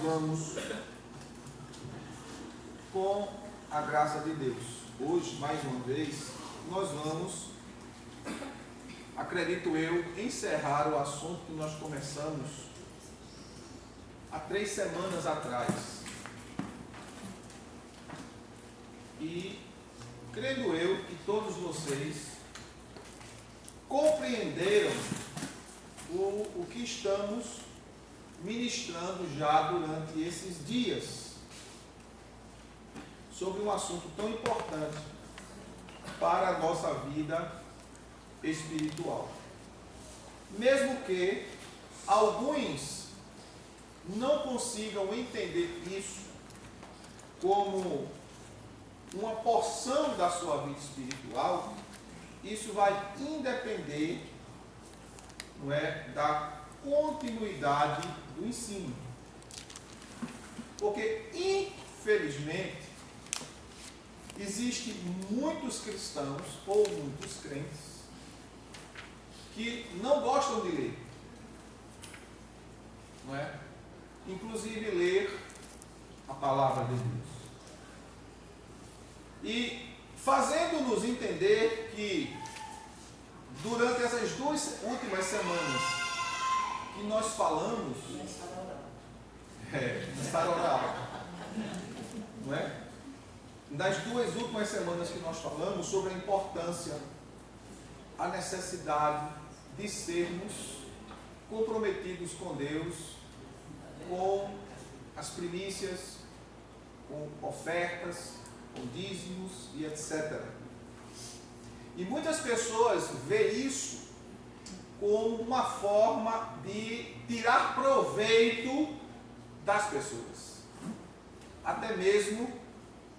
vamos, com a graça de Deus, hoje, mais uma vez, nós vamos, acredito eu, encerrar o assunto que nós começamos há 3 semanas atrás. E creio eu que todos vocês compreenderam o que estamos ministrando já durante esses dias sobre um assunto tão importante para a nossa vida espiritual. Mesmo que alguns não consigam entender isso como uma porção da sua vida espiritual, isso vai independer, não é, da continuidade do ensino. Porque, infelizmente, existem muitos cristãos ou muitos crentes que não gostam de ler, não é? Inclusive ler a palavra de Deus. E fazendo-nos entender que durante essas 2 últimas semanas que nós falamos, nessa oral, não é? Das 2 últimas semanas que nós falamos sobre a importância, a necessidade de sermos comprometidos com Deus, com as primícias, com ofertas, com dízimos e etc. E muitas pessoas veem isso como uma forma de tirar proveito das pessoas, até mesmo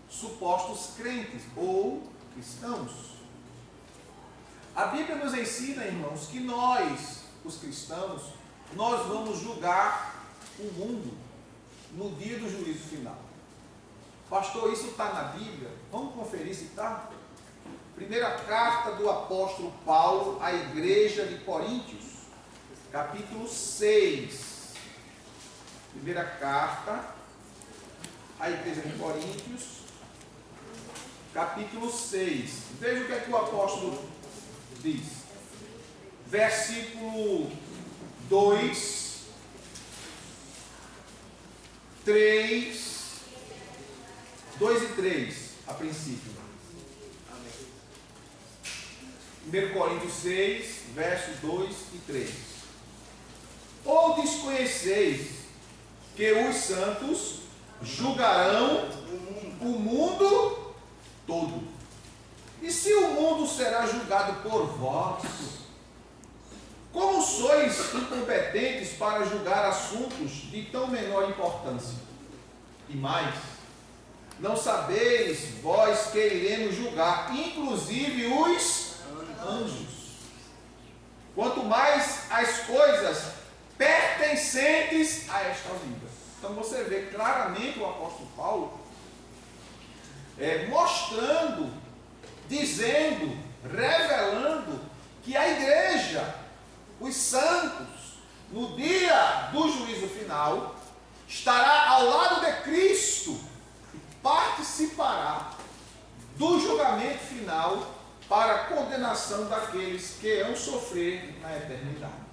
supostos crentes ou cristãos. A Bíblia nos ensina, irmãos, que nós, os cristãos, nós vamos julgar o mundo no dia do juízo final. Pastor, isso está na Bíblia? Vamos conferir se está? Primeira carta do apóstolo Paulo à igreja de Coríntios, capítulo 6. Primeira carta à igreja de Coríntios, capítulo 6. Veja o que é que o apóstolo diz. Versículo 2, 3, 2 e 3, a princípio. 1 Coríntios 6, versos 2 e 3. Ou desconheceis que os santos julgarão o mundo todo? E se o mundo será julgado por vós, como sois incompetentes para julgar assuntos de tão menor importância? E mais, não sabeis vós que iremos julgar, inclusive os anjos? Quanto mais as coisas pertencentes a esta vida. Então você vê claramente o apóstolo Paulo mostrando, dizendo, revelando que a igreja, os santos, no dia do juízo final, estará ao lado de Cristo e participará do julgamento final para a condenação daqueles que irão sofrer na eternidade.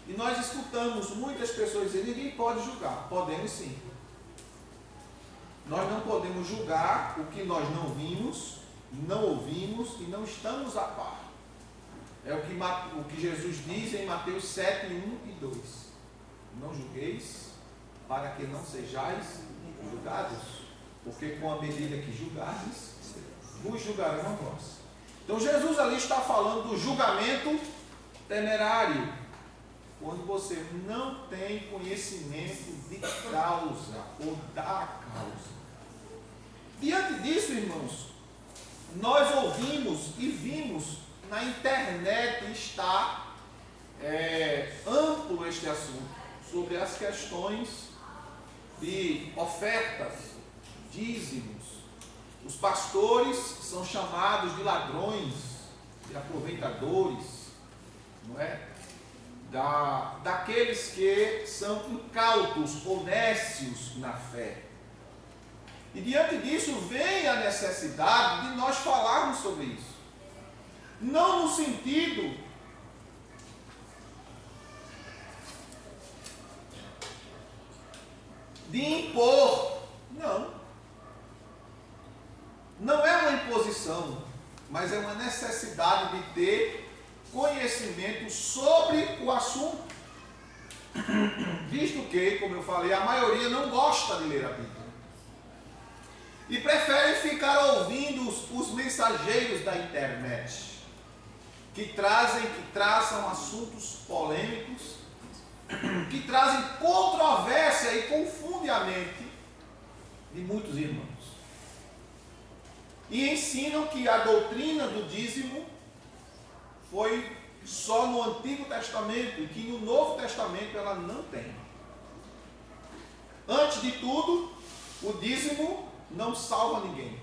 E nós escutamos muitas pessoas dizer: ninguém pode julgar. Podemos sim. Nós não podemos julgar o que nós não vimos, não ouvimos e não estamos a par. É o que Jesus diz em Mateus 7, 1 e 2. Não julgueis, para que não sejais julgados, porque com a medida que julgardes, vos julgarão a vós. Então Jesus ali está falando do julgamento temerário, quando você não tem conhecimento de causa ou da causa. Diante disso, irmãos, nós ouvimos e vimos na internet, está amplo este assunto, sobre as questões de ofertas, dízimos. Os pastores são chamados de ladrões, de aproveitadores, não é? daqueles que são incautos ou nécios na fé. E diante disso vem a necessidade de nós falarmos sobre isso. Não no sentido de impor, não. Não é uma imposição, mas é uma necessidade de ter conhecimento sobre o assunto. Visto que, como eu falei, a maioria não gosta de ler a Bíblia. E preferem ficar ouvindo os mensageiros da internet, que traçam assuntos polêmicos, que trazem controvérsia e confundem a mente de muitos irmãos. E ensinam que a doutrina do dízimo foi só no Antigo Testamento e que no Novo Testamento ela não tem. Antes de tudo, o dízimo não salva ninguém.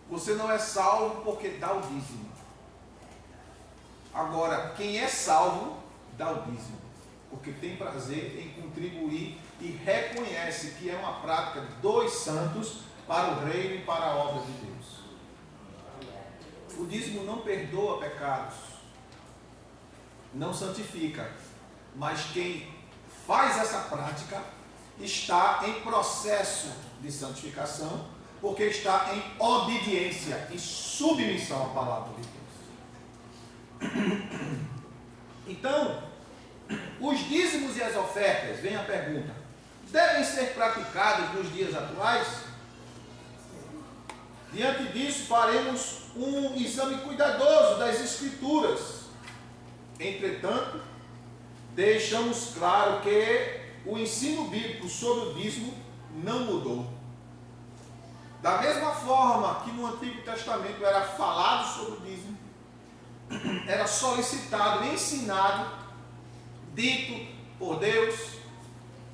Você não é salvo porque dá o dízimo. Agora, quem é salvo, dá o dízimo, porque tem prazer em contribuir e reconhece que é uma prática dos santos para o reino e para a obra de Deus. O dízimo não perdoa pecados, não santifica, mas quem faz essa prática está em processo de santificação, porque está em obediência e submissão à palavra de Deus. Então, os dízimos e as ofertas, vem a pergunta, devem ser praticados nos dias atuais? Diante disso, faremos um exame cuidadoso das Escrituras. Entretanto, deixamos claro que o ensino bíblico sobre o dízimo não mudou. Da mesma forma que no Antigo Testamento era falado sobre o dízimo, era solicitado, ensinado, dito por Deus,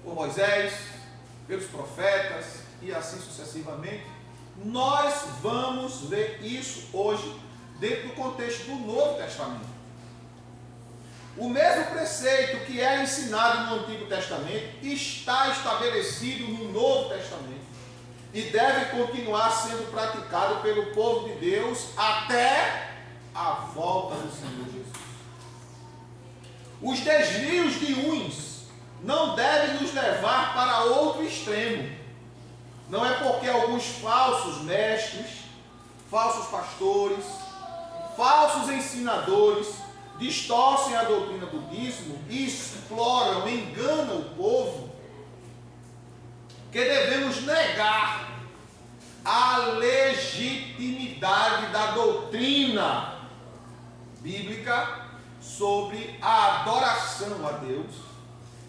por Moisés, pelos profetas e assim sucessivamente, nós vamos ver isso hoje dentro do contexto do Novo Testamento. O mesmo preceito que é ensinado no Antigo Testamento está estabelecido no Novo Testamento e deve continuar sendo praticado pelo povo de Deus até a volta do Senhor Jesus. Os desvios de uns não devem nos levar para outro extremo. Não é porque alguns falsos mestres, falsos pastores, falsos ensinadores distorcem a doutrina do dízimo e exploram, enganam o povo, que devemos negar a legitimidade da doutrina bíblica sobre a adoração a Deus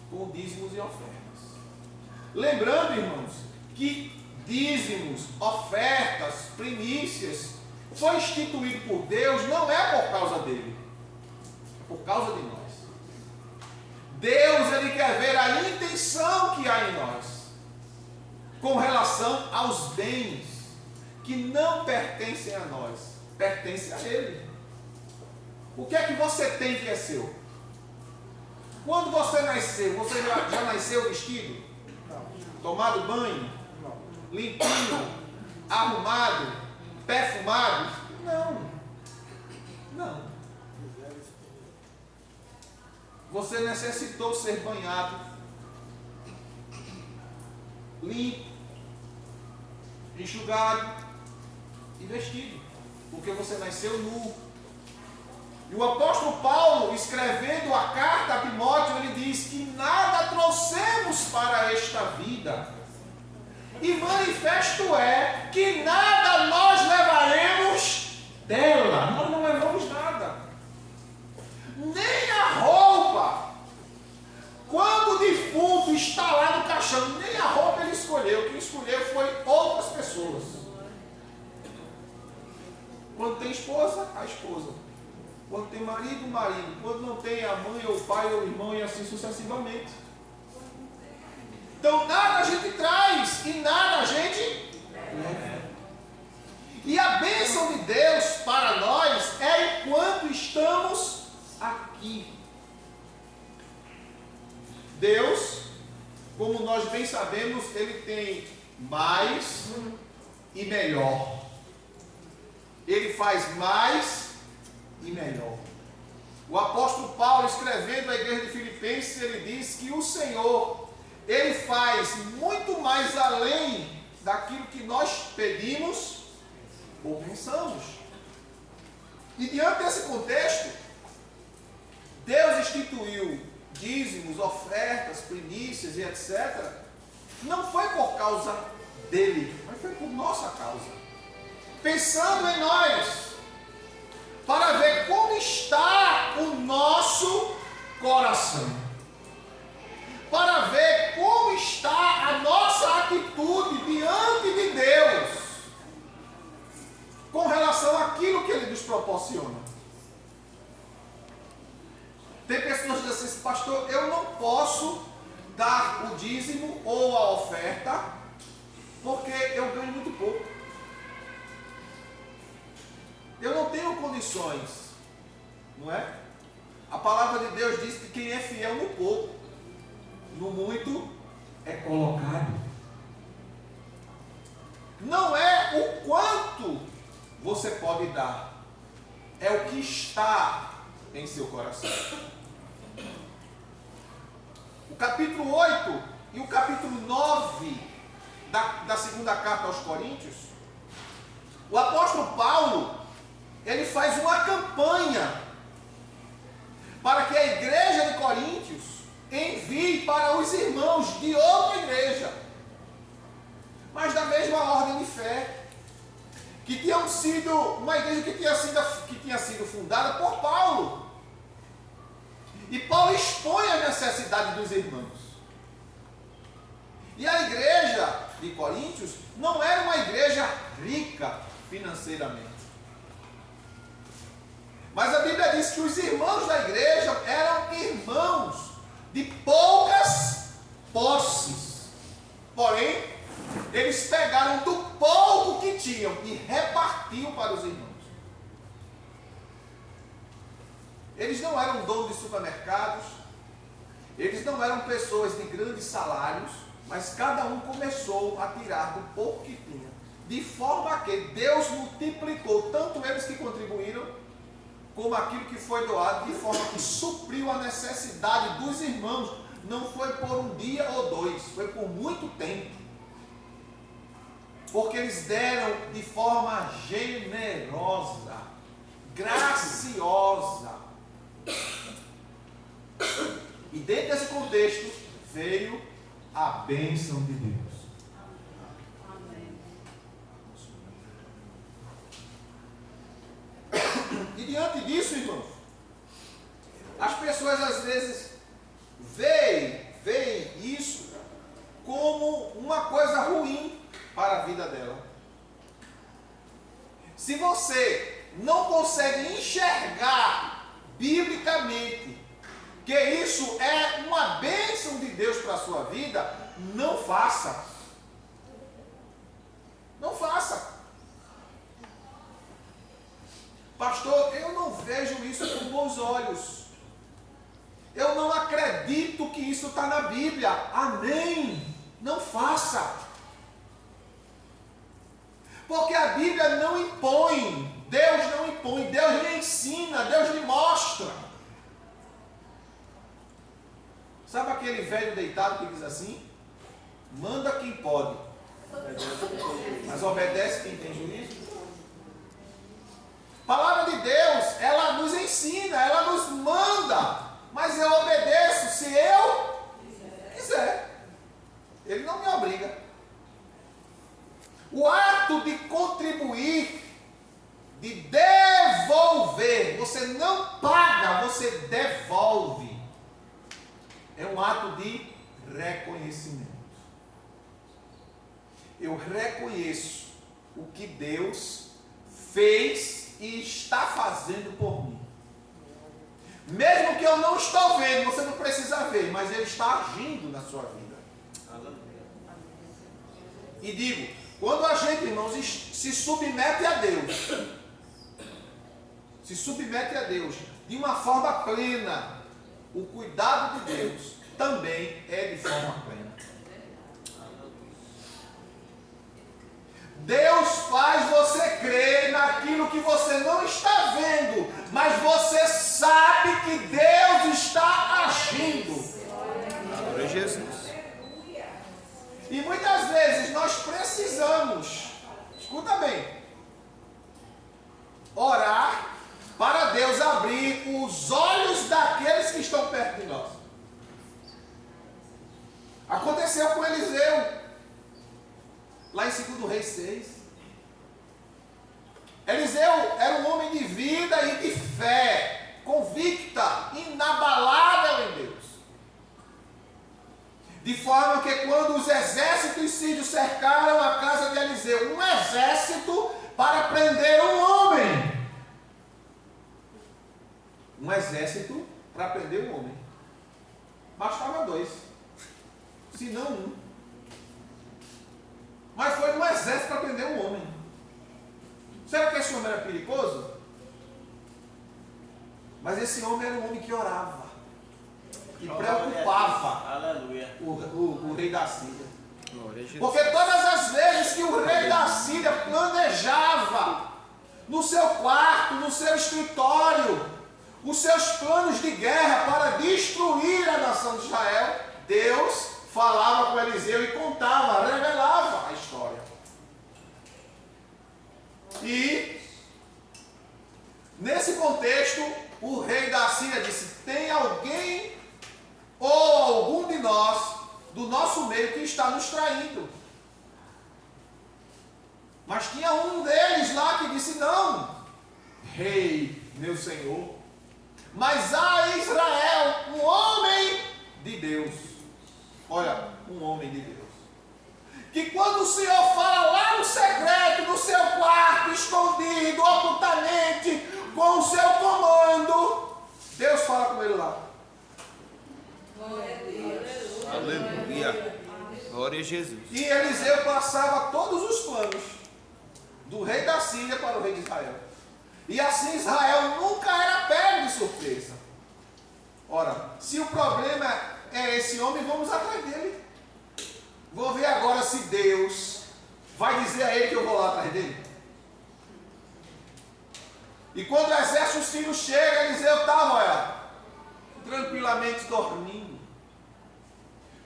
com dízimos e ofertas. Lembrando, irmãos, que dízimos, ofertas, primícias foi instituído por Deus, não é por causa dele, é por causa de nós. Deus, ele quer ver a intenção que há em nós com relação aos bens que não pertencem a nós, pertencem a ele. O que é que você tem que é seu? Quando você nasceu, você já nasceu vestido? Não. Tomado banho? Não. Limpinho? Arrumado? Perfumado? Não. Não. Você necessitou ser banhado, limpo, enxugado e vestido, porque você nasceu nu. E o apóstolo Paulo, escrevendo a carta a Timóteo, ele diz que nada trouxemos para esta vida, e manifesto é que nada nós levaremos dela. Nós não levamos nada, nem a roupa. Quando o defunto está lá no caixão, nem a roupa ele escolheu, quem escolheu foi outras pessoas. Quando tem esposa, a esposa. Quando tem marido, o marido. Quando não tem, a mãe, ou o pai, ou o irmão, e assim sucessivamente. Então nada a gente traz e nada a gente leva. E a bênção de Deus para nós é enquanto estamos aqui. Deus, como nós bem sabemos, Ele tem mais e melhor. Ele faz mais e melhor. O apóstolo Paulo, escrevendo à igreja de Filipenses, ele diz que o Senhor, Ele faz muito mais além daquilo que nós pedimos ou pensamos. E diante desse contexto, Deus instituiu dízimos, ofertas, primícias e etc. Não foi por causa dele, mas foi por nossa causa. Pensando em nós, para ver como está o nosso coração, para ver como está a nossa atitude diante de Deus, com relação àquilo que Ele nos proporciona. Tem pessoas que dizem assim: pastor, eu não posso dar o dízimo ou a oferta, porque eu ganho muito pouco. Eu não tenho condições, não é? A palavra de Deus diz que quem é fiel no pouco, no muito é colocado. Não é o quanto você pode dar, é o que está em seu coração. O capítulo 8 e o capítulo 9 da segunda carta aos Coríntios, o apóstolo Paulo, ele faz uma campanha para que a igreja de Coríntios envie para os irmãos de outra igreja, mas da mesma ordem de fé, que tinham sido uma igreja que tinha sido fundada por Paulo. E Paulo expõe a necessidade dos irmãos. E a igreja de Coríntios não era uma igreja rica financeiramente. Mas a Bíblia diz que os irmãos da igreja eram irmãos de poucas posses. Porém, eles pegaram do pouco que tinham e repartiam para os irmãos. Eles não eram donos de supermercados, eles não eram pessoas de grandes salários, mas cada um começou a tirar do pouco que tinha, de forma que Deus multiplicou tanto eles que contribuíram, como aquilo que foi doado, de forma que supriu a necessidade dos irmãos. Não foi por um dia ou dois, foi por muito tempo. Porque eles deram de forma generosa, graciosa. E dentro desse contexto veio a bênção de Deus. E diante disso, irmãos, as pessoas às vezes veem isso como uma coisa ruim para a vida dela. Se você não consegue enxergar biblicamente que isso é uma bênção de Deus para a sua vida, não faça. Não faça. Pastor, eu não vejo isso com bons olhos. Eu não acredito que isso está na Bíblia. Amém. Não faça. Porque a Bíblia não impõe. Deus não impõe. Deus lhe ensina. Deus lhe mostra. Sabe aquele velho deitado que diz assim? Manda quem pode, mas obedece quem tem juízo. A palavra de Deus, ela nos ensina, ela nos manda, mas eu obedeço se eu quiser. Ele não me obriga. O ato de contribuir, de devolver, você não paga, você devolve. É um ato de reconhecimento. Eu reconheço o que Deus fez e está fazendo por mim. Mesmo que eu não estou vendo, você não precisa ver, mas Ele está agindo na sua vida. E digo, quando a gente, irmãos, se submete a Deus, de uma forma plena, o cuidado de Deus, também é de forma plena. Deus faz você crer naquilo que você não está vendo, mas você sabe que Deus está agindo. Glória a Jesus. E muitas vezes nós precisamos, escuta bem, orar para Deus abrir os olhos daqueles que estão perto de nós. Aconteceu com Eliseu, lá em 2 Reis 6. Eliseu era um homem de vida e de fé, convicta, inabalável em Deus. De forma que quando os exércitos sírios cercaram a casa de Eliseu, um exército para prender um homem. Um exército para prender um homem. Bastava 2, se não 1. Mas foi um exército para prender um homem. Será que esse homem era perigoso? Mas esse homem era um homem que orava, que preocupava o rei da Síria. Porque todas as vezes que o rei da Síria planejava no seu quarto, no seu escritório, os seus planos de guerra para destruir a nação de Israel, Deus falava com Eliseu e contava, revelava a história. E nesse contexto, o rei da Síria disse: tem alguém ou algum de nós, do nosso meio, que está nos traindo. Mas tinha um deles lá que disse: não, rei, meu senhor, mas há em Israel um homem de Deus. Olha, um homem de Deus. Que quando o Senhor fala lá no secreto, no seu quarto, escondido, ocultamente, com o seu comando, Deus fala com ele lá. Glória a Deus. Aleluia. Glória a Jesus. E Eliseu passava todos os planos do rei da Síria para o rei de Israel. E assim Israel nunca era pego de surpresa. Ora, se o problema é esse homem, vamos atrás dele. Vou ver agora se Deus vai dizer a ele que eu vou lá atrás dele. E quando o exército sírio chega, Eliseu estava, olha, tranquilamente dormindo.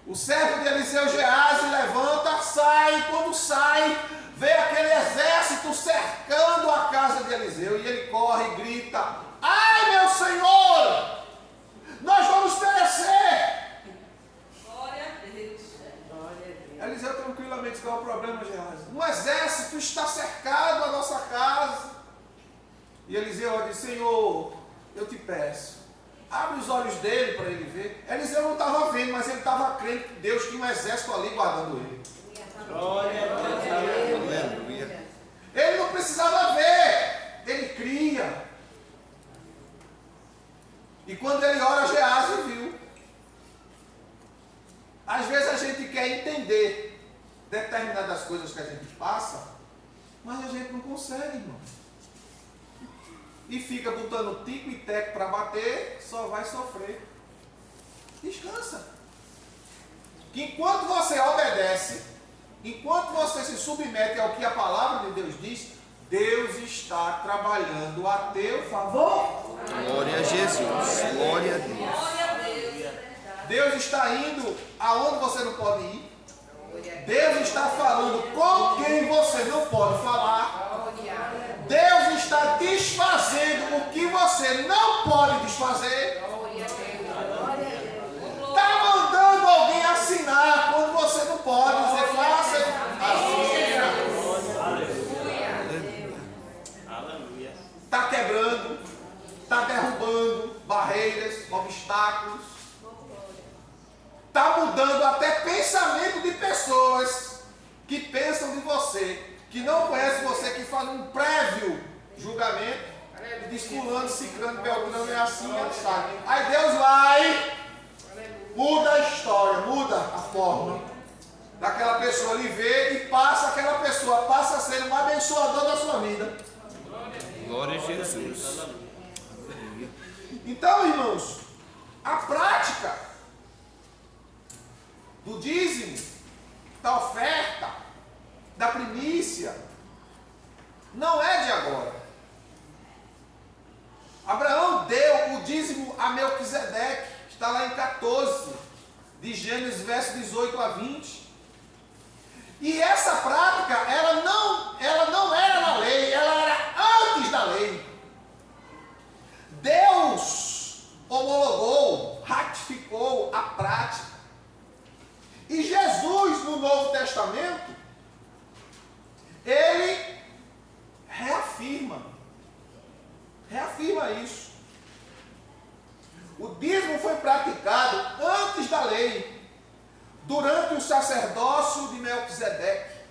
O servo de Eliseu, Geazi, levanta, sai, e quando sai, vê aquele exército cercando a casa de Eliseu, e ele corre e grita: ai, meu senhor, nós vamos perecer. Glória a Deus. Eliseu tranquilamente: qual é o problema, Geazi? Um exército está cercado a nossa casa. E Eliseu diz: Senhor, eu te peço, abre os olhos dele para ele ver. Eliseu não estava vendo, mas ele estava crendo que Deus tinha um exército ali guardando ele. Glória a Deus. Aleluia. Ele não precisava ver, ele cria. E quando ele ora, Geazi viu. Às vezes a gente quer entender determinadas coisas que a gente passa, mas a gente não consegue, irmão. E fica botando tico e teco para bater, só vai sofrer. Descansa. Que enquanto você obedece, enquanto você se submete ao que a palavra de Deus diz, Deus está trabalhando a teu favor. Glória a Jesus. Glória a Deus. Glória a Deus. Deus está indo aonde você não pode ir. Deus está falando com quem você não pode falar. Deus está desfazendo o que você não pode desfazer. Está mandando alguém assinar quando você não pode dizer: faça assim. Está quebrando, está derrubando barreiras, obstáculos. Está mudando até pensamento de pessoas que pensam de você, que não conhecem você, que fazem um prévio julgamento, e diz: fulano, ciclano, beltrano é assim, é assado. Aí Deus vai, muda a história, muda a forma daquela pessoa lhe ver, e passa aquela pessoa, passa a ser um abençoador da sua vida. Glória a Jesus. Então, irmãos, a prática do dízimo, da oferta, da primícia, não é de agora. Abraão deu o dízimo a Melquisedeque, está lá em 14 de Gênesis, verso 18 a 20. E essa prática, ela não era na lei, ela era antes da lei. Deus homologou, ratificou a prática. E Jesus, no Novo Testamento, ele reafirma isso. O dízimo foi praticado antes da lei, durante o sacerdócio de Melquisedeque.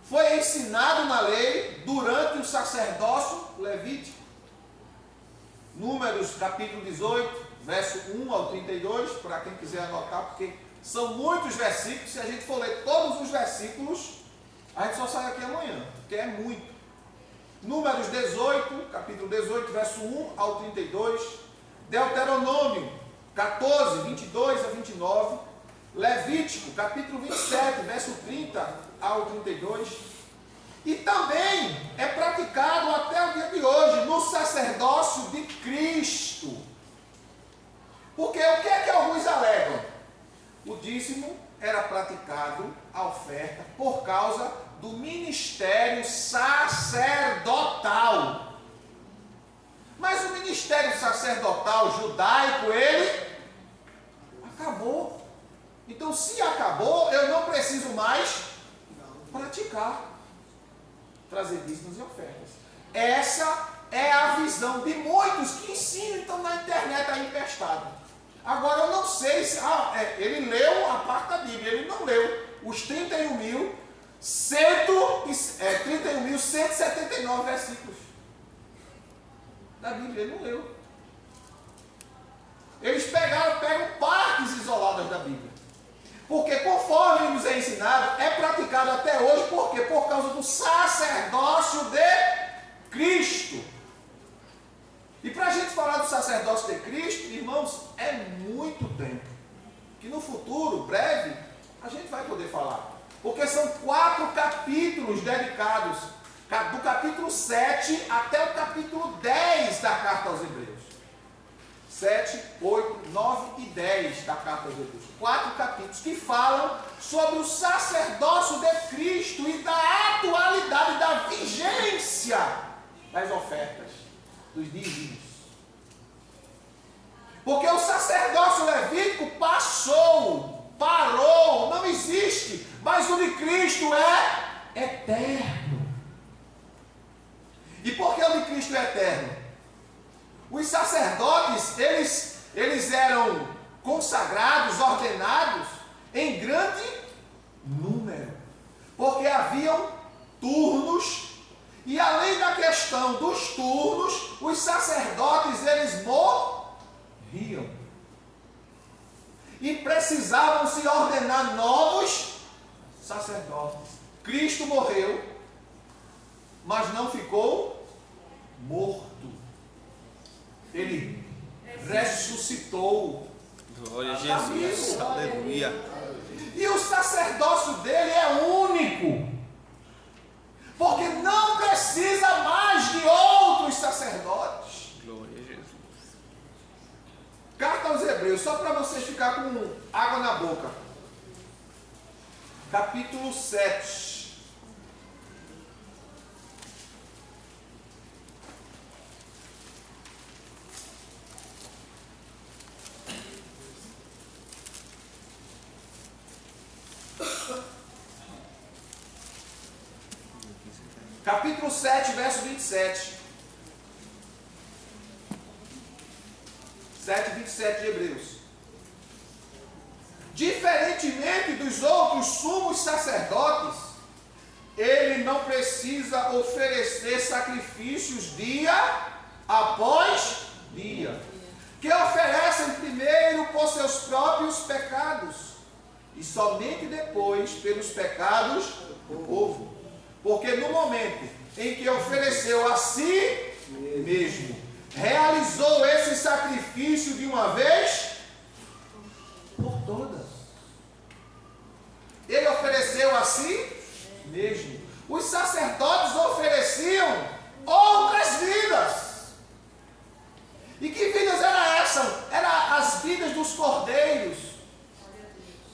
Foi ensinado na lei durante o sacerdócio levítico. Números capítulo 18, verso 1 ao 32, para quem quiser anotar, porque são muitos versículos. Se a gente for ler todos os versículos, a gente só sai aqui amanhã, porque é muito. Números 18, capítulo 18, verso 1 ao 32. Deuteronômio 14, 22 a 29. Levítico, capítulo 27, verso 30 ao 32. E também é praticado até o dia de hoje no sacerdócio de Cristo. Porque o que é que alguns alegam? O dízimo era praticado, a oferta, por causa do ministério sacerdotal. Mas o ministério sacerdotal judaico, ele acabou. Então, se acabou, eu não preciso mais praticar, trazer dízimos e ofertas. Essa é a visão de muitos que ensinam, então na internet aí empestado. Agora eu não sei se ele leu a parte da Bíblia, ele não leu os 31.179 versículos da Bíblia, ele não leu. Eles pegam partes isoladas da Bíblia. Porque conforme nos é ensinado, é praticado até hoje, por quê? Por causa do sacerdócio de Cristo. E para a gente falar do sacerdócio de Cristo, irmãos, é muito tempo. Que no futuro, breve, a gente vai poder falar. Porque são 4 capítulos dedicados, do capítulo 7 até o capítulo 10 da carta aos Hebreus. 7, 8, 9 e 10 da carta aos Hebreus. 4 capítulos que falam sobre o sacerdócio de Cristo e da atualidade, da vigência das ofertas, dos dízimos. Porque o sacerdócio levítico parou, não existe, mas o de Cristo é eterno. E por que o de Cristo é eterno? Os sacerdotes, eles eram consagrados, ordenados em grande número, porque haviam turnos, e além da questão dos turnos, os sacerdotes, eles morriam, e precisavam se ordenar novos sacerdotes. Cristo morreu, mas não ficou morto. Ele ressuscitou. Glória a Jesus. Aleluia. E o sacerdócio dele é único. Porque não precisa mais de outros sacerdotes. Glória a Jesus. Carta aos Hebreus, só para vocês ficar com água na boca. Capítulo 7. Capítulo 7, verso 27. 7, 27 de Hebreus. Diferentemente dos outros sumos sacerdotes, ele não precisa oferecer sacrifícios dia após dia, que oferecem primeiro por seus próprios pecados e somente depois pelos pecados do povo. Porque no momento em que ofereceu a si mesmo, realizou esse sacrifício de uma vez por todas. a si mesmo. Os sacerdotes ofereciam outras vidas. E que vidas eram essas? Eram as vidas dos cordeiros,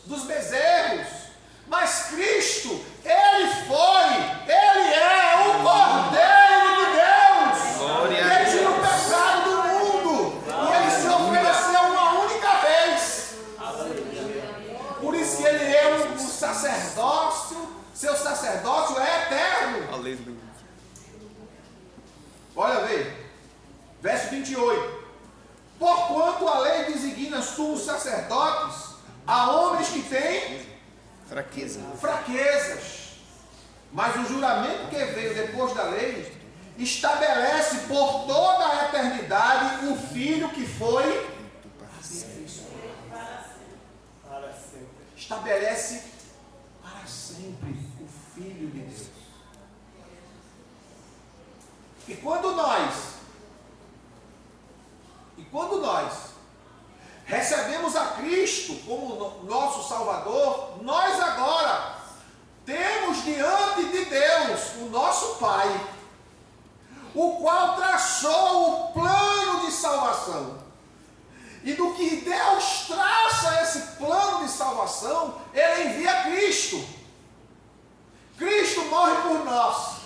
dos bezerros. Mas Cristo, Ele é o Cordeiro de Deus. Glória a Ele tira o pecado do mundo. E Ele se ofereceu uma única vez. Por isso que Ele é um sacerdócio. Seu sacerdócio é eterno. Aleluia. Olha, vê. Verso 28. Porquanto a lei designa sumos sacerdotes a homens que têm fraquezas. Mas o juramento que veio depois da lei estabelece por toda a eternidade o Filho que foi estabelece para sempre o Filho de Deus. E quando nós recebemos a Cristo como nosso Salvador, nós agora temos diante de Deus o nosso Pai, o qual traçou o plano de salvação. E do que Deus traça esse plano de salvação, Ele envia Cristo. Cristo morre por nós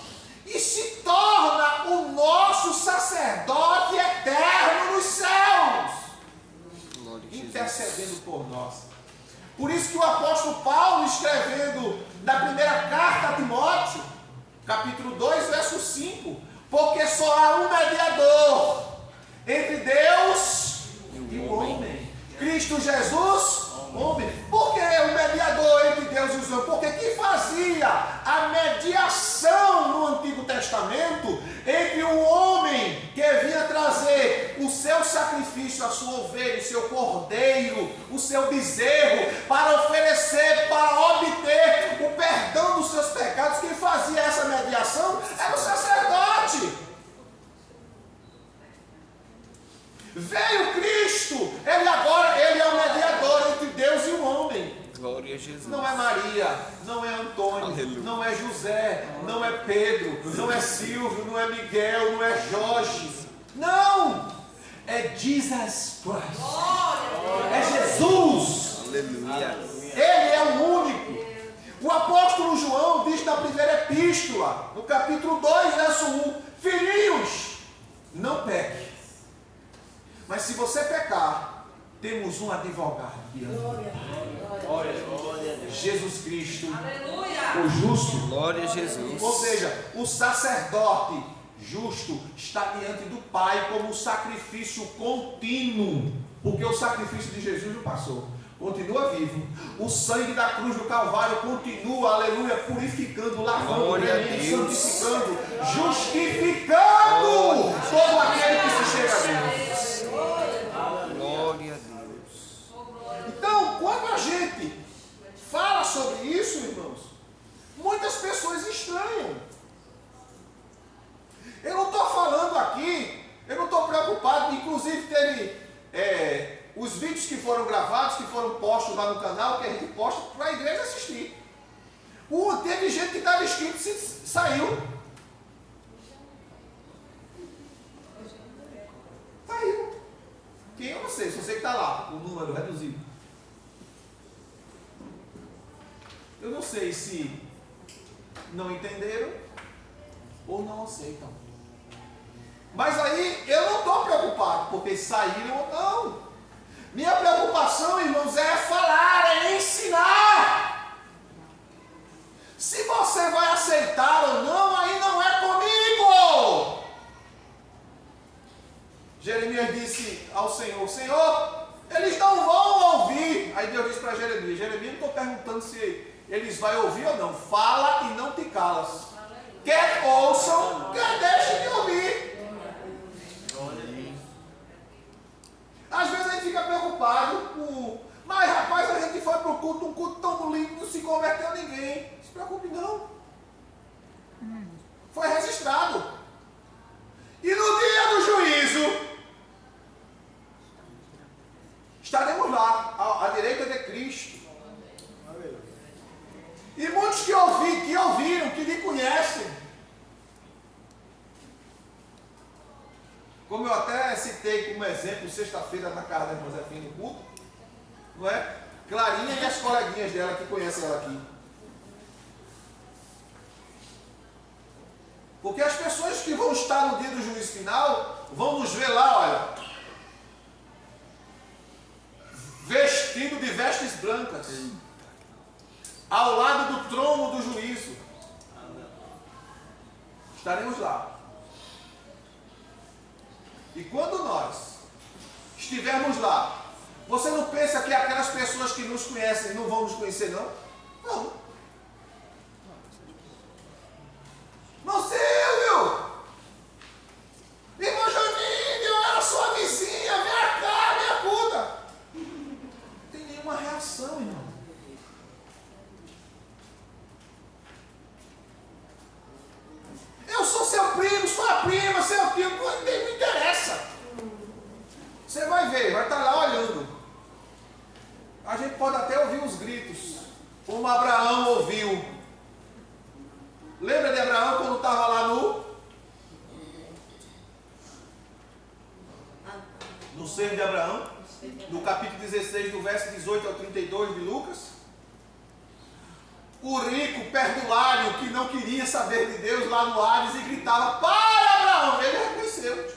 e se torna o nosso sacerdote eterno nos céus, intercedendo por nós. Por isso que o apóstolo Paulo, escrevendo na primeira carta a Timóteo, capítulo 2, verso 5, porque só há um mediador entre Deus e o homem, Cristo Jesus, homem. Por que o mediador entre Deus e os homens? Porque quem fazia a mediação no Antigo Testamento entre o homem que vinha trazer o seu sacrifício, a sua ovelha, o seu cordeiro, o seu bezerro, para oferecer, para obter o perdão dos seus pecados, quem fazia essa mediação era o sacerdote. Veio Cristo, ele é o mediador entre Deus e o homem. Glória a Jesus. Não é Maria, não é Antônio, Aleluia. não é José, não é Pedro, não é Silvio, não é Miguel, não é Jorge. Não! É Jesus Christ. É Jesus. Aleluia. Ele é o único. O apóstolo João diz na primeira epístola, no capítulo 2, verso 1, filhinhos, não peque. Mas se você pecar, temos um advogado diante de Deus. Jesus Cristo, o justo. Glória a Jesus. Ou seja, o sacerdote justo está diante do Pai como um sacrifício contínuo, porque o sacrifício de Jesus não passou, continua vivo. O sangue da cruz do Calvário continua, aleluia, purificando, lavando, remendo, santificando, justificando todo aquele que se chega a Deus. Glória a Deus. Então, quando a gente fala sobre isso, irmãos, muitas pessoas estranham. Eu não estou falando aqui, eu não estou preocupado, inclusive teve os vídeos que foram gravados, que foram postos lá no canal, que a gente posta para a igreja assistir. Teve gente que estava inscrito e saiu. Saiu. Quem eu não sei, só sei que está lá, o número reduzido. Eu não sei se não entenderam ou não aceitam. Mas aí eu não estou preocupado porque saíram ou não. Minha preocupação, irmãos, é falar, é ensinar. Se você vai aceitar ou não, aí não é comigo. Jeremias disse ao Senhor, Senhor, eles não vão ouvir. Aí Deus disse para Jeremias, Jeremias, não estou perguntando se eles vão ouvir ou não. Fala e não te calas. Quer ouçam, quer deixem de ouvir. Às vezes a gente fica preocupado com... Mas rapaz, a gente foi para o culto, um culto tão lindo, não se converteu ninguém. Não se preocupe não. Foi registrado. E no dia do juízo, estaremos lá, à direita de Cristo. E muitos que como exemplo sexta-feira na casa da irmã Zefina no culto, não é? Clarinha e as coleguinhas dela que conhecem ela aqui. Porque as pessoas que vão estar no dia do juízo final vão nos ver lá, olha, vestido de vestes brancas, ao lado do trono do juízo. Estaremos lá. E quando nós estivermos lá, você não pensa que aquelas pessoas que nos conhecem não vão nos conhecer, não? Não. Não, Silvio! Irmã Janine, eu era sua vizinha, vem cá, me acuda! Não tem nenhuma reação, irmão. Eu sou seu primo, sua prima, seu tio, não interessa. Você vai ver, vai estar lá olhando. A gente pode até ouvir os gritos, como Abraão ouviu. Lembra de Abraão quando estava lá no ser de Abraão? No capítulo 16, do verso 18 ao 32 de Lucas? O rico perdulário que não queria saber de Deus lá no Hades e gritava: para, Abraão! Ele reconheceu.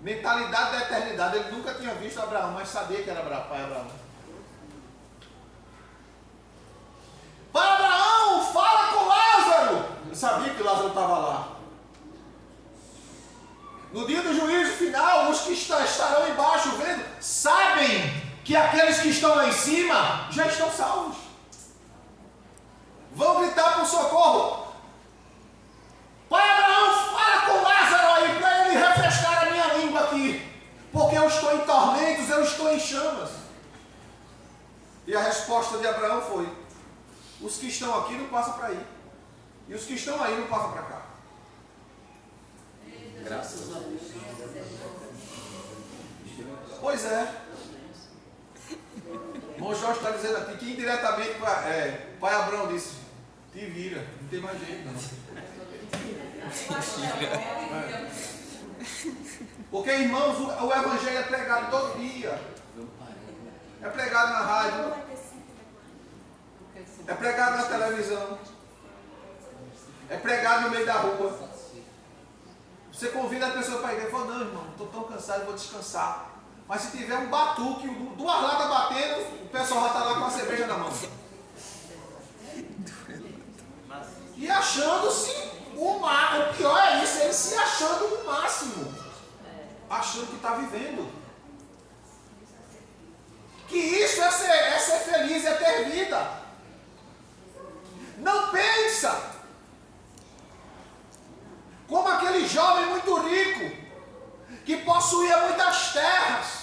Mentalidade da eternidade. Ele nunca tinha visto Abraão, mas sabia que era pai Abraão. Para, Abraão, fala com Lázaro! Eu sabia que Lázaro estava lá. No dia do juízo final, os que estarão embaixo vendo, sabem que aqueles que estão lá em cima já estão salvos. Vão gritar por socorro. Pai Abraão, fala com Lázaro aí para ele refrescar a minha língua aqui. Porque eu estou em tormentos, eu estou em chamas. E a resposta de Abraão foi: os que estão aqui não passam para aí. E os que estão aí não passam para cá. Graças a Deus. Pois é. Irmão Jorge está dizendo aqui que indiretamente pai Abraão disse: te vira, não tem mais jeito não. Porque, irmãos, o evangelho é pregado todo dia. É pregado na rádio. É pregado na televisão. É pregado no meio da rua. Você convida a pessoa para a igreja e fala: não, irmão, estou tão cansado, vou descansar. Mas se tiver um batuque, duas latas batendo, o pessoal já está lá com a cerveja na mão. E achando-se o pior é isso, ele se achando o máximo. Achando que está vivendo. Que isso é ser feliz, é ter vida. Não pensa como aquele jovem muito rico que possuía muitas terras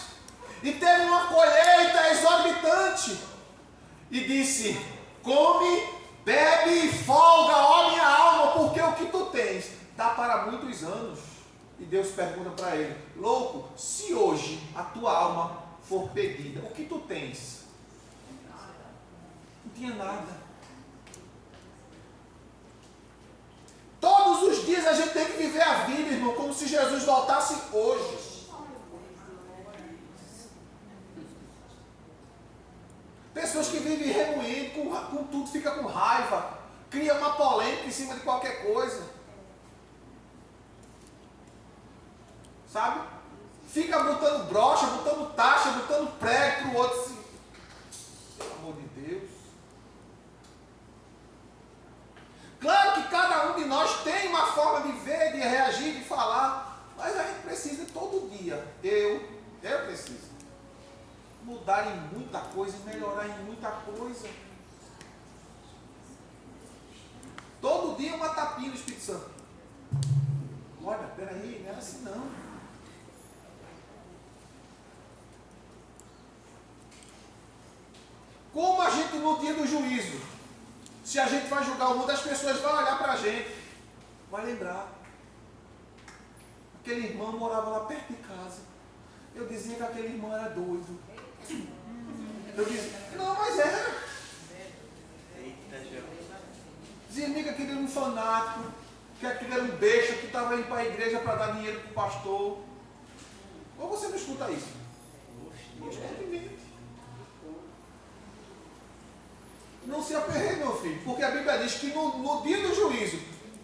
e teve uma colheita exorbitante e disse: come, bebe e folga, ó minha alma, porque o que tu tens dá para muitos anos. E Deus pergunta para ele: louco, se hoje a tua alma for pedida, o que tu tens? Não tinha nada. Todos os dias a gente tem que viver a vida, irmão, como se Jesus voltasse hoje. Pessoas que vivem remoendo, com tudo, fica com raiva, cria uma polêmica em cima de qualquer coisa. Sabe? Fica botando brocha, botando taxa, botando prego para o outro. Assim. Pelo amor de Deus. Claro que cada um de nós tem uma forma de ver, de reagir, de falar, mas a gente precisa todo dia, eu preciso mudar em muita coisa, melhorar em muita coisa. Todo dia uma tapinha no Espírito Santo. Olha, peraí, não era assim não. Como a gente no dia do juízo, se a gente vai julgar o mundo, as pessoas vão olhar para a gente, vai lembrar. Aquele irmão morava lá perto de casa. Eu dizia que aquele irmão era doido. Eu dizia, não, mas era. Dizia que aquele era um fanático, que aquele era um besta que estava indo para a igreja para dar dinheiro para o pastor. Ou você não escuta isso? Constantemente. Não se aperreie, meu filho, porque a Bíblia diz que no dia do juízo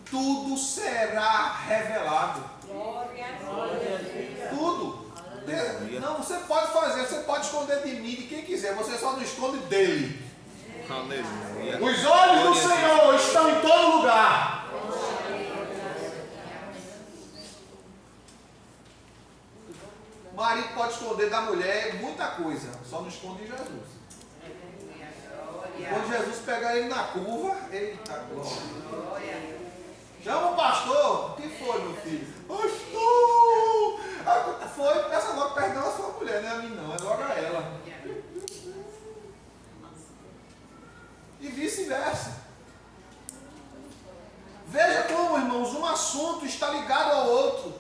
tudo será revelado. Glória a Deus. Tudo. Não, você pode fazer, você pode esconder de mim, de quem quiser, você só não esconde dele. Aleluia. Os olhos do Senhor estão em todo lugar. O marido pode esconder da mulher muita coisa, só não esconde Jesus. Quando Jesus pegar ele na curva, eita glória. Chama o pastor. O que foi, meu filho? Pastor! Foi, peça logo perdão à sua mulher, não é a mim não, é logo a ela. E vice-versa. Veja como, irmãos, um assunto está ligado ao outro.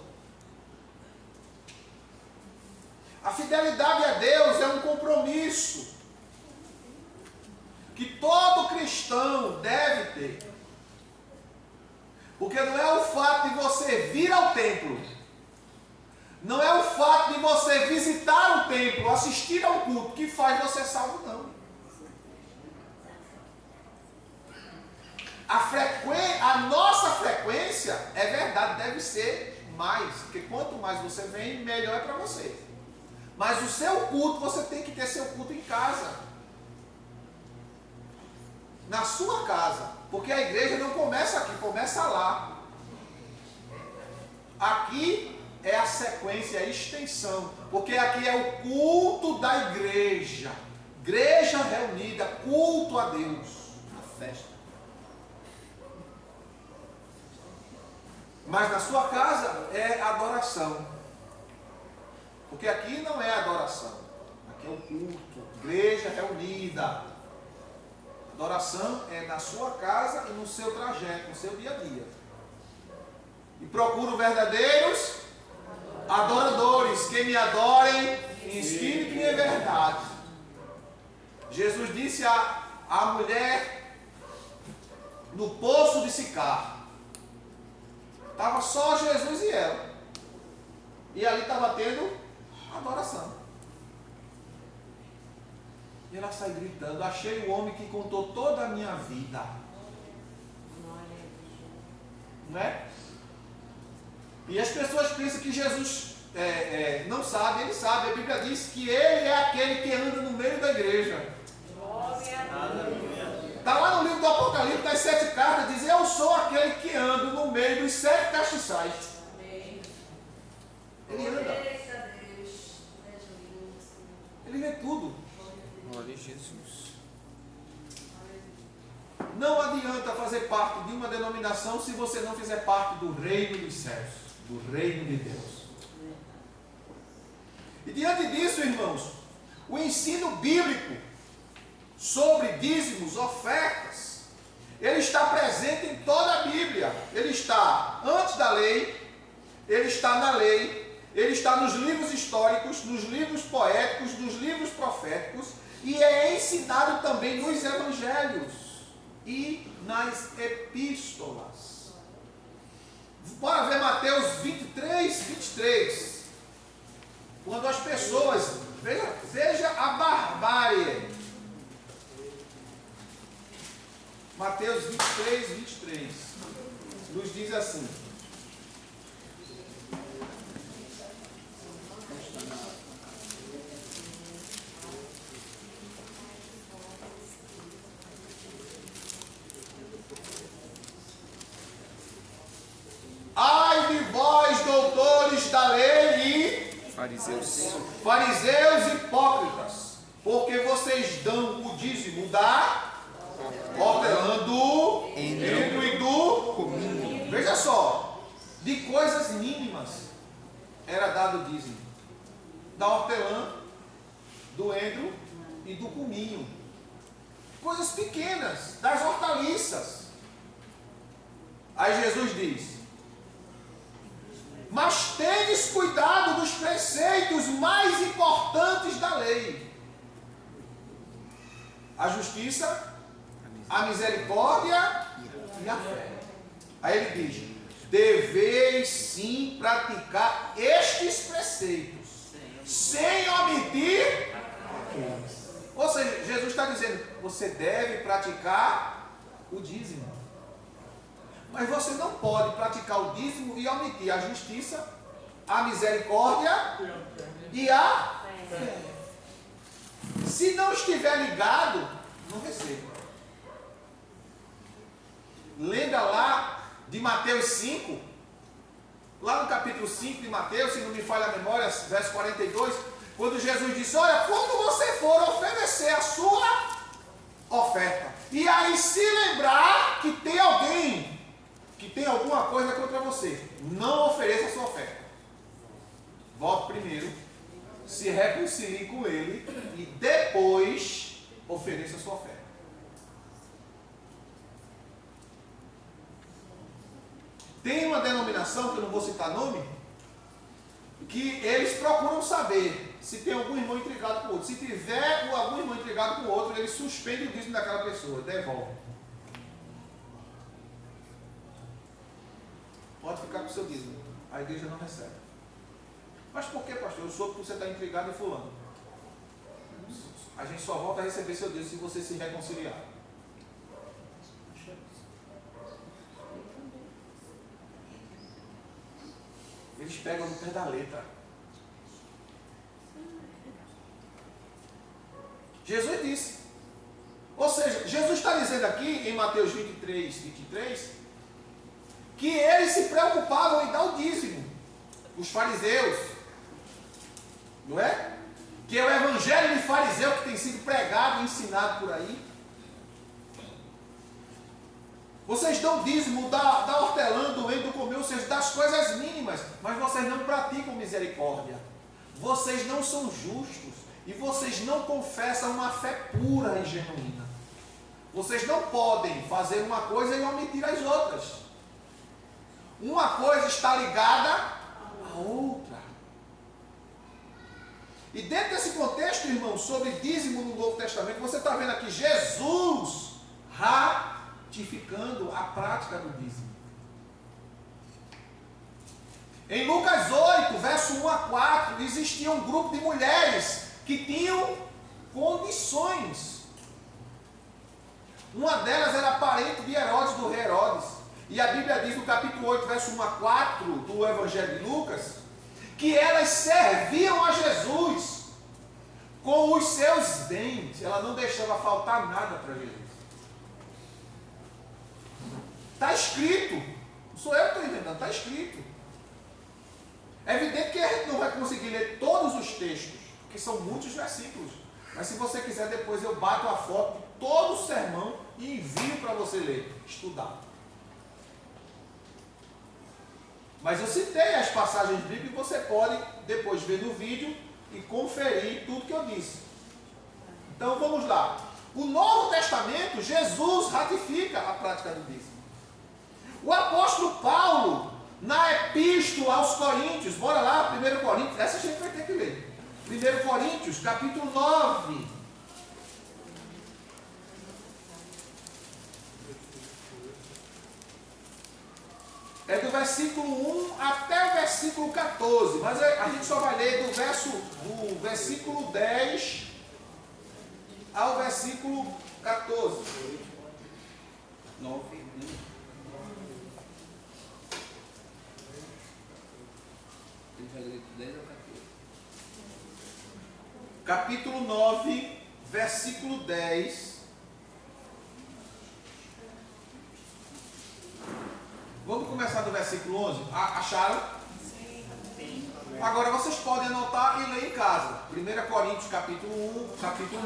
A fidelidade a Deus é um compromisso que todo cristão deve ter. Porque não é o fato de você vir ao templo, não é o fato de você visitar o templo, assistir ao culto, que faz você salvo, não. A nossa frequência, é verdade, deve ser mais, porque quanto mais você vem, melhor é para você. Mas o seu culto, você tem que ter seu culto em casa. Na sua casa. Porque a igreja não começa aqui, começa lá. Aqui é a sequência, a extensão. Porque aqui é o culto da igreja. Igreja reunida, culto a Deus. A festa. Mas na sua casa é adoração. Porque aqui não é adoração. Aqui é o culto. Igreja reunida. Adoração é na sua casa e no seu trajeto, no seu dia a dia. E procuro verdadeiros adoradores, que me adorem em espírito e em verdade. Jesus disse à mulher no poço de Sicar. Estava só Jesus e ela. E ali estava tendo adoração. E ela sai gritando: achei o homem que contou toda a minha vida. Não é? E as pessoas pensam que Jesus não sabe, ele sabe. A Bíblia diz que ele é aquele que anda no meio da igreja. Está lá no livro do Apocalipse, das 7 cartas, diz: eu sou aquele que ando no meio dos 7 castiçais. Ele anda. Ele vê tudo. Glória a Jesus. Não adianta fazer parte de uma denominação se você não fizer parte do reino dos céus, do reino de Deus. E diante disso, irmãos, o ensino bíblico sobre dízimos, ofertas, ele está presente em toda a Bíblia. Ele está antes da lei, ele está na lei, ele está nos livros históricos, nos livros poéticos, nos livros proféticos, e é ensinado também nos evangelhos e nas epístolas. Bora ver Mateus 23, 23. Quando as pessoas, veja a barbárie. Mateus 23, 23. Nos diz assim: ai de vós, doutores da lei e fariseus hipócritas, porque vocês dão o dízimo da hortelã, do endro e do cominho. Veja só, de coisas mínimas era dado o dízimo: da hortelã, do endro e do cominho. Coisas pequenas, das hortaliças. Aí Jesus diz: mas tendes cuidado dos preceitos mais importantes da lei: a justiça, a misericórdia e a fé. Aí ele diz: deveis sim praticar estes preceitos. sem omitir. Ou seja, Jesus está dizendo, você deve praticar o dízimo. Mas você não pode praticar o dízimo e omitir a justiça, a misericórdia e a fé. Se não estiver ligado, não receba. Lembra lá de Mateus 5? Lá no capítulo 5 de Mateus, se não me falha a memória, verso 42, quando Jesus disse, olha, quando você for oferecer a sua oferta, e aí se lembrar que tem alguém que tem alguma coisa contra você, não ofereça a sua oferta. Volte primeiro, se reconcilie com ele e depois ofereça a sua oferta. Tem uma denominação, que eu não vou citar nome, que eles procuram saber se tem algum irmão intrigado com o outro. Se tiver algum irmão intrigado com o outro, eles suspendem o dízimo daquela pessoa, devolve. Pode ficar com o seu dízimo, a igreja não recebe. Mas por que, pastor? Eu soube que você está intrigado em fulano. A gente só volta a receber seu dízimo se você se reconciliar. Eles pegam no pé da letra. Jesus disse. Ou seja, Jesus está dizendo aqui, em Mateus 23, que eles se preocupavam em dar o dízimo. Os fariseus. Não é? Que é o evangelho de fariseu que tem sido pregado e ensinado por aí. Vocês dão dízimo da hortelã, do endo, do comeu, ou seja, das coisas mínimas, mas vocês não praticam misericórdia. Vocês não são justos e vocês não confessam uma fé pura e genuína. Vocês não podem fazer uma coisa e omitir as outras. Uma coisa está ligada à outra. E dentro desse contexto, irmão, sobre dízimo no Novo Testamento, você está vendo aqui Jesus ratificando a prática do dízimo. Em Lucas 8, verso 1 a 4, existia um grupo de mulheres que tinham condições. Uma delas era parente de Herodes, do rei Herodes. E a Bíblia diz no capítulo 8, verso 1 a 4 do Evangelho de Lucas, que elas serviam a Jesus com os seus bens. Ela não deixava faltar nada para Jesus. Está escrito. Não sou eu que estou inventando, está escrito. É evidente que a gente não vai conseguir ler todos os textos, porque são muitos versículos. Mas se você quiser, depois eu bato a foto de todo o sermão e envio para você ler, estudar. Mas eu citei as passagens bíblicas e você pode depois ver no vídeo e conferir tudo que eu disse. Então vamos lá. O Novo Testamento, Jesus ratifica a prática do dízimo. O apóstolo Paulo, na epístola aos Coríntios, bora lá, 1 Coríntios, essa a gente vai ter que ler. 1 Coríntios, capítulo 9. É do versículo 1 até o versículo 14, mas a gente só vai ler do versículo 10 ao versículo 14. 9. Capítulo 9, versículo 10. Vamos começar do versículo 11. Acharam? Sim. Agora vocês podem anotar e ler em casa. 1 Coríntios, capítulo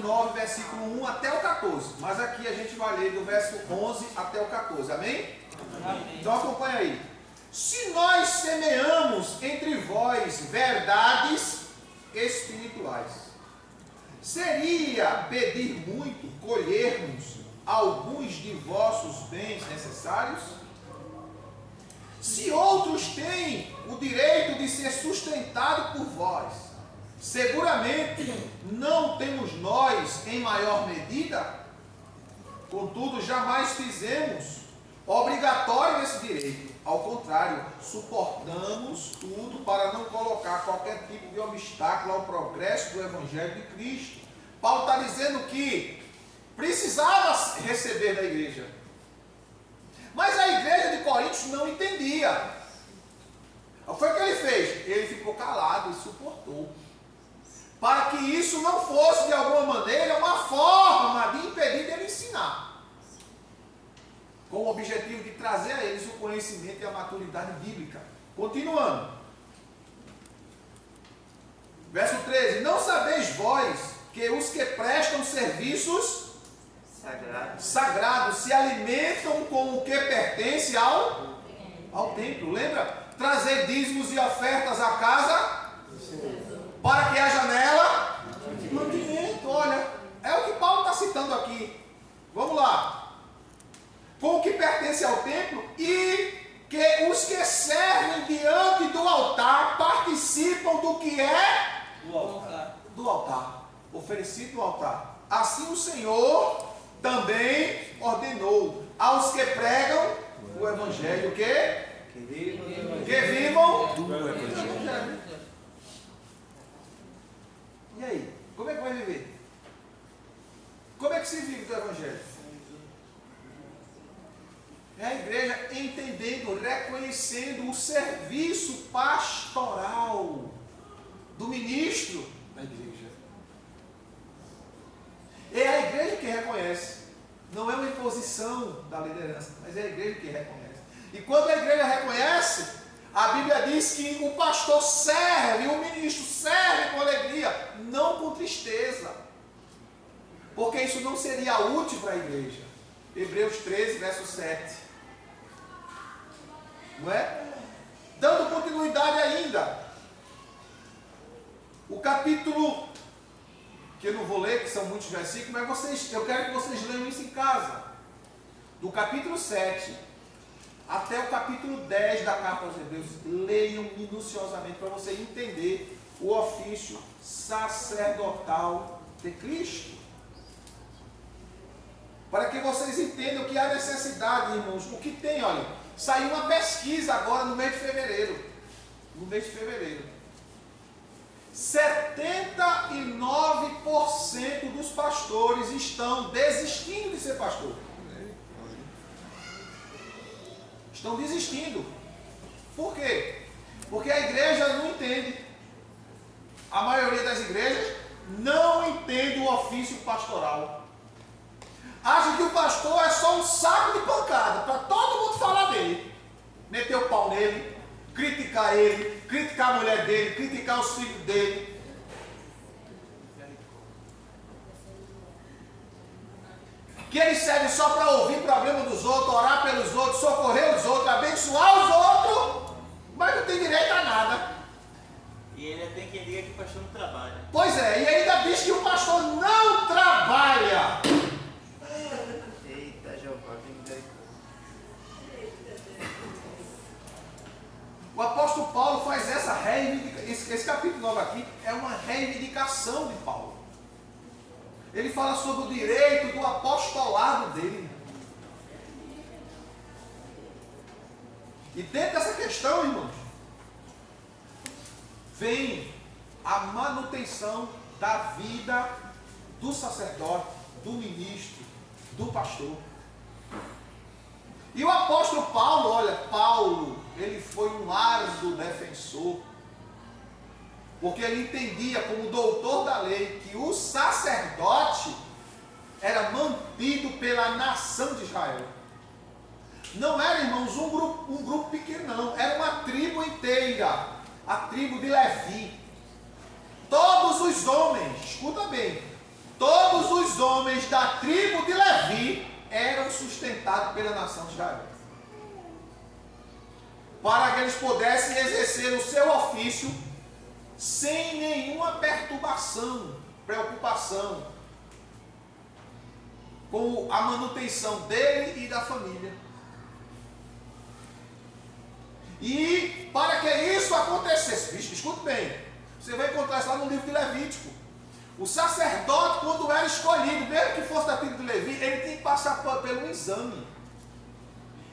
9, versículo 1 até o 14. Mas aqui a gente vai ler do verso 11 até o 14. Amém? Amém. Então acompanha aí. Se nós semeamos entre vós verdades espirituais, seria pedir muito colhermos alguns de vossos bens necessários? Se outros têm o direito de ser sustentado por vós, seguramente não temos nós em maior medida? Contudo, jamais fizemos obrigatório esse direito. Ao contrário, suportamos tudo para não colocar qualquer tipo de obstáculo ao progresso do Evangelho de Cristo. Paulo está dizendo que precisava receber da igreja. Mas a igreja de Coríntios não entendia. Foi o que ele fez? Ele ficou calado e suportou. Para que isso não fosse de alguma maneira uma forma de impedir dele ensinar. Com o objetivo de trazer a eles o conhecimento e a maturidade bíblica. Continuando. Verso 13. Não sabeis vós que os que prestam serviços sagrados se alimentam com o que pertence ao templo. Lembra? Trazer dízimos e ofertas à casa para que haja nela mantimento. Olha, é o que Paulo está citando aqui. Vamos lá. Com o que pertence ao templo e que os que servem diante do altar participam do que é do altar, oferecido no altar. Assim o Senhor também ordenou aos que pregam o Evangelho que vivam do Evangelho. E aí, como é que vai viver? Como é que se vive do Evangelho? É a igreja entendendo, reconhecendo o serviço pastoral do ministro da igreja. É a igreja que reconhece. Não é uma imposição da liderança, mas é a igreja que reconhece. E quando a igreja reconhece, a Bíblia diz que o pastor serve, o ministro serve com alegria, não com tristeza. Porque isso não seria útil para a igreja. Hebreus 13, verso 7. Não é? Dando continuidade ainda. O capítulo, que eu não vou ler, que são muitos versículos, mas eu quero que vocês leiam isso em casa. Do capítulo 7 até o capítulo 10 da carta aos Hebreus, leiam minuciosamente para você entender o ofício sacerdotal de Cristo. Para que vocês entendam que há necessidade, irmãos, o que tem, olha, saiu uma pesquisa agora no mês de fevereiro. No mês de fevereiro. 79% dos pastores estão desistindo de ser pastor. Estão desistindo. Por quê? Porque a igreja não entende. A maioria das igrejas não entende o ofício pastoral. Acha que o pastor é só um saco de pancada para todo mundo falar dele. Meter o pau nele, criticar ele, criticar a mulher dele, criticar os filhos dele. Que ele serve só para ouvir o problema dos outros, orar pelos outros, socorrer os outros, abençoar os outros, mas não tem direito a nada. E ele até quem diga que o pastor não trabalha. Pois é, e ainda diz que o pastor não trabalha. Eita, Jeová, tem misericórdia. O apóstolo Paulo faz essa reivindicação. Esse capítulo 9 aqui é uma reivindicação de Paulo. Ele fala sobre o direito do apostolado dele. E dentro dessa questão, irmãos, vem a manutenção da vida do sacerdote, do ministro, do pastor. E o apóstolo Paulo, olha, Paulo, ele foi um árduo defensor, porque ele entendia como doutor da lei que o sacerdote era mantido pela nação de Israel. Não era, irmãos, um grupo pequeno, não. Era uma tribo inteira, a tribo de Levi. Todos os homens, escuta bem, todos os homens da tribo de Levi eram sustentados pela nação de Israel. Para que eles pudessem exercer o seu ofício sem nenhuma perturbação, preocupação com a manutenção dele e da família. E para que isso acontecesse, escute bem, você vai encontrar isso lá no livro de Levítico. O sacerdote, quando era escolhido, mesmo que fosse da tribo de Levi, ele tem que passar pelo exame.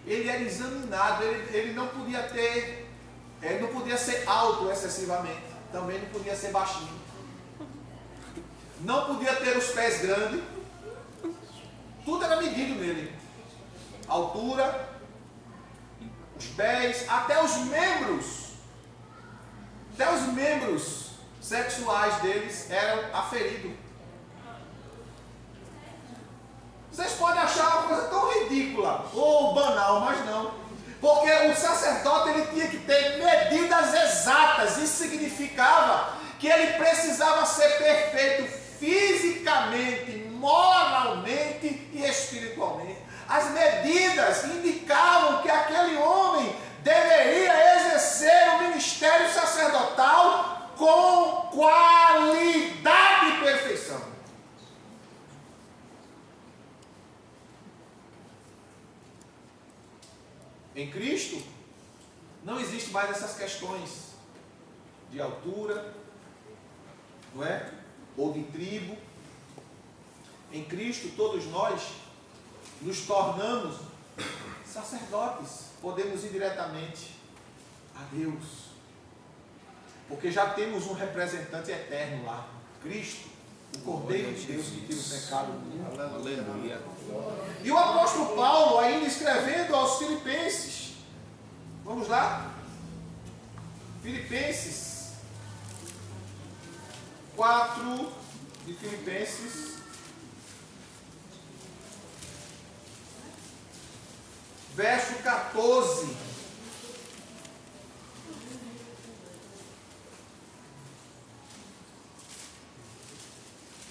ele era examinado, ele não podia ter, ele não podia ser alto excessivamente, também não podia ser baixinho, não podia ter os pés grandes, tudo era medido nele, a altura, os pés, até os membros sexuais deles eram aferidos. Vocês podem achar uma coisa tão ridícula ou banal, mas não. Porque o sacerdote ele tinha que ter medidas exatas. Isso significava que ele precisava ser perfeito fisicamente, moralmente e espiritualmente. As medidas indicavam que aquele homem deveria exercer o ministério sacerdotal com qualidade e perfeição. Em Cristo, não existe mais essas questões de altura, não é? Ou de tribo. Em Cristo, todos nós nos tornamos sacerdotes. Podemos ir diretamente a Deus, porque já temos um representante eterno lá, Cristo, o Cordeiro de Deus que tira o pecado do mundo. Aleluia. E o apóstolo Paulo, ainda escrevendo aos Filipenses, vamos lá? Filipenses 4 de Filipenses, verso 14.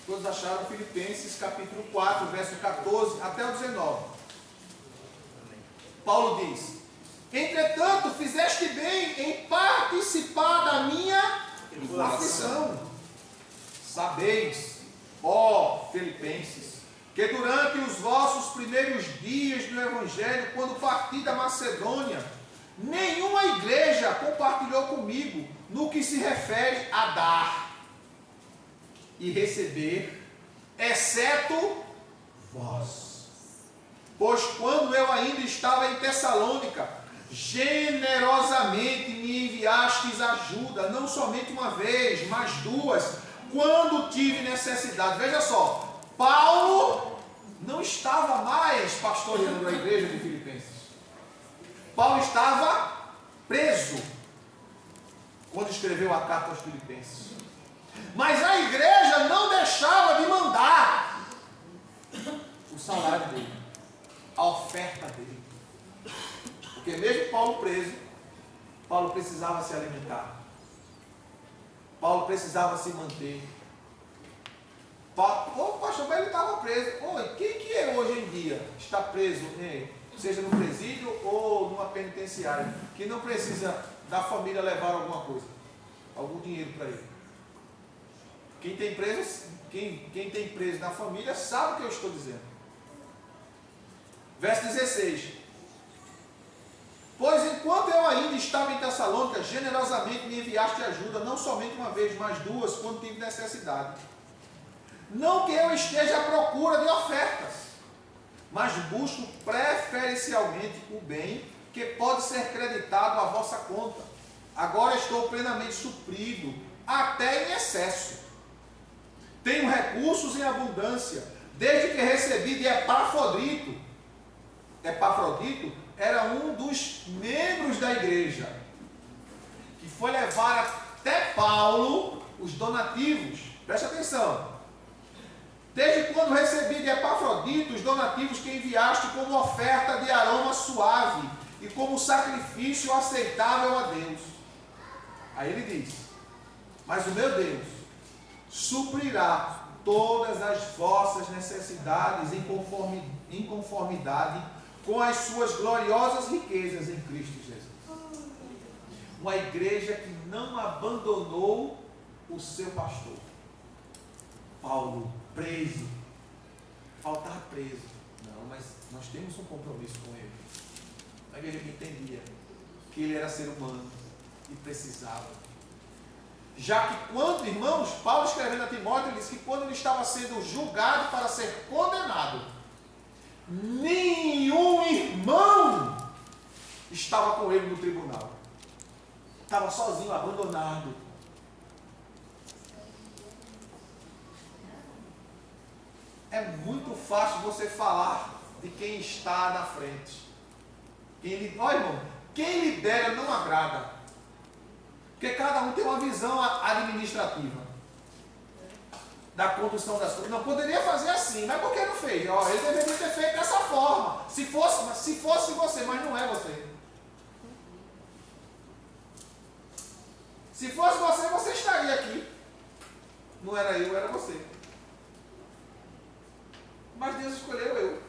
Todos acharam? Filipenses capítulo 4, verso 14 até o 19. Paulo diz: entretanto, fizeste bem em participar da minha aflição. Sabeis, ó Filipenses, que durante os vossos primeiros dias do Evangelho, quando parti da Macedônia, nenhuma igreja compartilhou comigo no que se refere a dar e receber, exceto vós. Pois quando eu ainda estava em Tessalônica, generosamente me enviastes ajuda, não somente uma vez, mas duas, quando tive necessidade. Veja só, Paulo não estava mais pastoreando a igreja de Filipenses. Paulo estava preso quando escreveu a carta aos Filipenses. Mas a igreja não deixava de mandar o salário dele, a oferta dele. Porque mesmo Paulo preso, Paulo precisava se alimentar. Paulo precisava se manter. O pastor Belo estava preso. Oi, quem que é hoje em dia está preso, seja no presídio ou numa penitenciária, que não precisa da família levar alguma coisa, algum dinheiro para ele? Quem tem preso na família sabe o que eu estou dizendo. Verso 16. Pois enquanto eu ainda estava em Tessalônica, generosamente me enviaste ajuda, não somente uma vez, mas duas, quando tive necessidade. Não que eu esteja à procura de ofertas, mas busco preferencialmente o bem que pode ser creditado à vossa conta. Agora estou plenamente suprido, até em excesso. Tenho recursos em abundância, desde que recebi de Epafrodito. Epafrodito era um dos membros da igreja, que foi levar até Paulo os donativos. Preste atenção. Desde quando recebi de Epafrodito os donativos que enviaste como oferta de aroma suave e como sacrifício aceitável a Deus. Aí ele diz: mas o meu Deus suprirá todas as vossas necessidades em conformidade com as suas gloriosas riquezas em Cristo Jesus. Uma igreja que não abandonou o seu pastor. Paulo, preso. Paulo estava preso. Não, mas nós temos um compromisso com ele. A igreja que entendia que ele era ser humano e precisava. Já que quando, irmãos, Paulo escrevendo a Timóteo, ele disse que quando ele estava sendo julgado para ser condenado, nenhum irmão estava com ele no tribunal. Estava sozinho, abandonado. É muito fácil você falar de quem está na frente. Olha, irmão, quem lidera não agrada. Porque cada um tem uma visão administrativa da condução das coisas. Não poderia fazer assim, mas por que não fez? Ó, ele deveria ter feito dessa forma. Se fosse você, mas não é você. Se fosse você, você estaria aqui. Não era eu, era você. Mas Deus escolheu eu.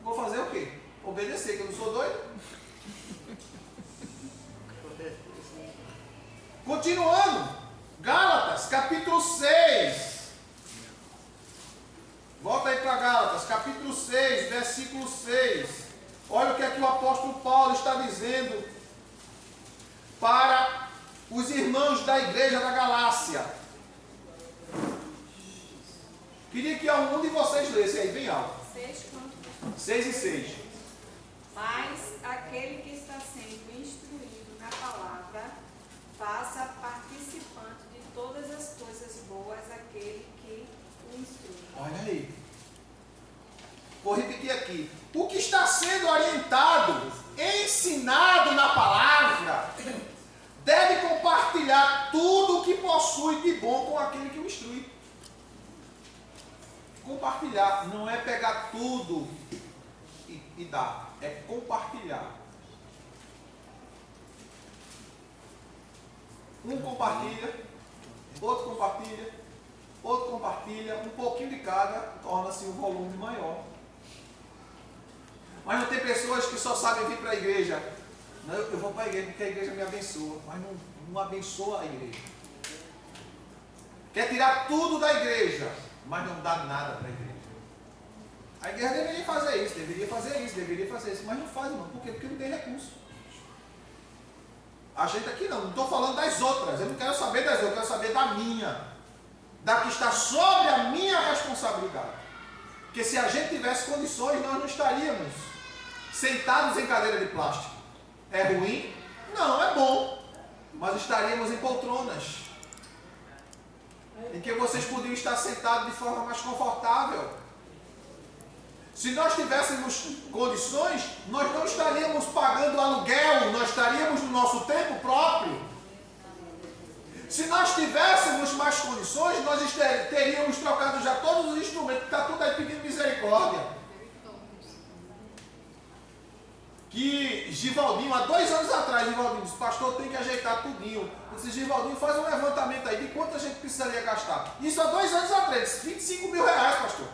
Vou fazer o quê? Obedecer, que eu não sou doido. Continuando. Gálatas, capítulo 6. Volta aí para Gálatas, capítulo 6, versículo 6. Olha o que é que o apóstolo Paulo está dizendo para os irmãos da igreja da Galácia. Queria que algum de vocês lesse aí, bem alto. 6 e 6. Mas aquele que está sendo instruído na palavra, faça participante de todas as coisas boas aquele que o instrui. Olha aí. Vou repetir aqui. O que está sendo orientado, ensinado na palavra, deve compartilhar tudo o que possui de bom com aquele que o instrui. Compartilhar não é pegar tudo e dar, é compartilhar. Um compartilha, outro compartilha, outro compartilha, um pouquinho de cada, torna-se um volume maior. Mas não tem pessoas que só sabem vir para a igreja. Não, eu vou para a igreja porque a igreja me abençoa, mas não abençoa a igreja. Quer tirar tudo da igreja, mas não dá nada para a igreja. A igreja deveria fazer isso, deveria fazer isso, mas não faz, não. Por quê? Porque não tem recurso. A gente aqui não estou falando das outras, eu não quero saber das outras, eu quero saber da minha, da que está sobre a minha responsabilidade. Porque se a gente tivesse condições, nós não estaríamos sentados em cadeira de plástico. É ruim? Não, é bom. Mas estaríamos em poltronas, em que vocês podiam estar sentados de forma mais confortável. Se nós tivéssemos condições, nós não estaríamos pagando aluguel, nós estaríamos no nosso tempo próprio. Se nós tivéssemos mais condições, nós teríamos trocado já todos os instrumentos, está tudo aí pedindo misericórdia. Que Givaldinho, há 2 anos atrás, Givaldinho disse, pastor, tem que ajeitar tudinho. Eu disse, Givaldinho, faz um levantamento aí de quanto a gente precisaria gastar. Isso há 2 anos atrás, 25 mil reais, pastor.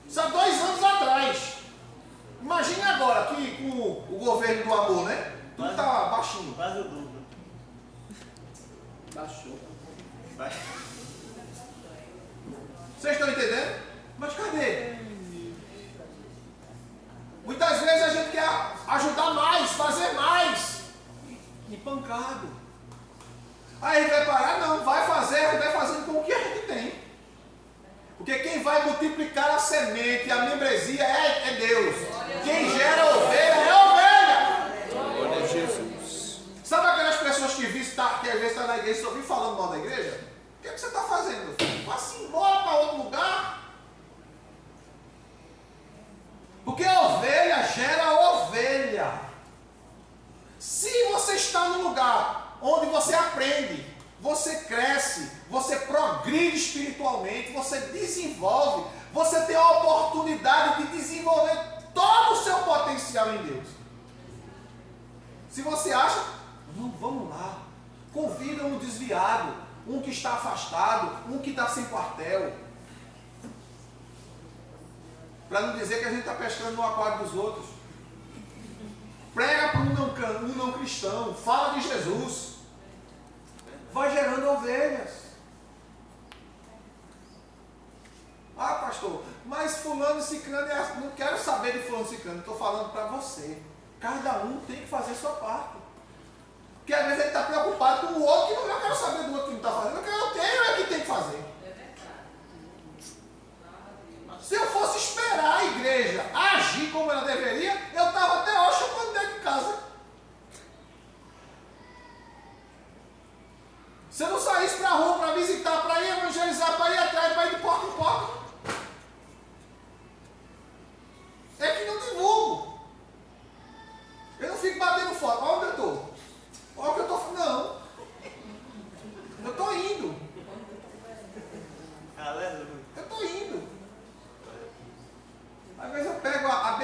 Isso há 2 anos atrás. Imagine agora que com o governo do amor, né? Tudo está baixinho. Quase o dobro. Baixou. Vocês estão entendendo? Mas cadê? Muitas vezes a gente quer ajudar mais, fazer mais. E pancado. Aí vai parar? Não, vai fazer, vai fazendo com o que a gente tem. Porque quem vai multiplicar a semente, a membresia é Deus. Quem gera a ovelha é a ovelha. Glória a Jesus. Sabe aquelas pessoas que às vezes estão na igreja e só vêm falando mal da igreja? O que você está fazendo, meu filho? Vá-se embora para outro lugar. Porque a ovelha gera a ovelha. Se você está num lugar onde você aprende, você cresce, você progride espiritualmente, você desenvolve, você tem a oportunidade de desenvolver todo o seu potencial em Deus. Se você acha, não, vamos lá, convida um desviado, um que está afastado, um que está sem quartel. Para não dizer que a gente está pescando no aquário dos outros. Prega para um não cristão, fala de Jesus. Vai gerando ovelhas. Ah, pastor, mas fulano e ciclano, não quero saber de fulano e ciclano, estou falando para você. Cada um tem que fazer sua parte. Porque às vezes ele está preocupado com o outro, que não, eu quero saber do outro que não está fazendo, eu tenho é que tem que fazer. Se eu fosse esperar a igreja agir como ela deveria, eu estaria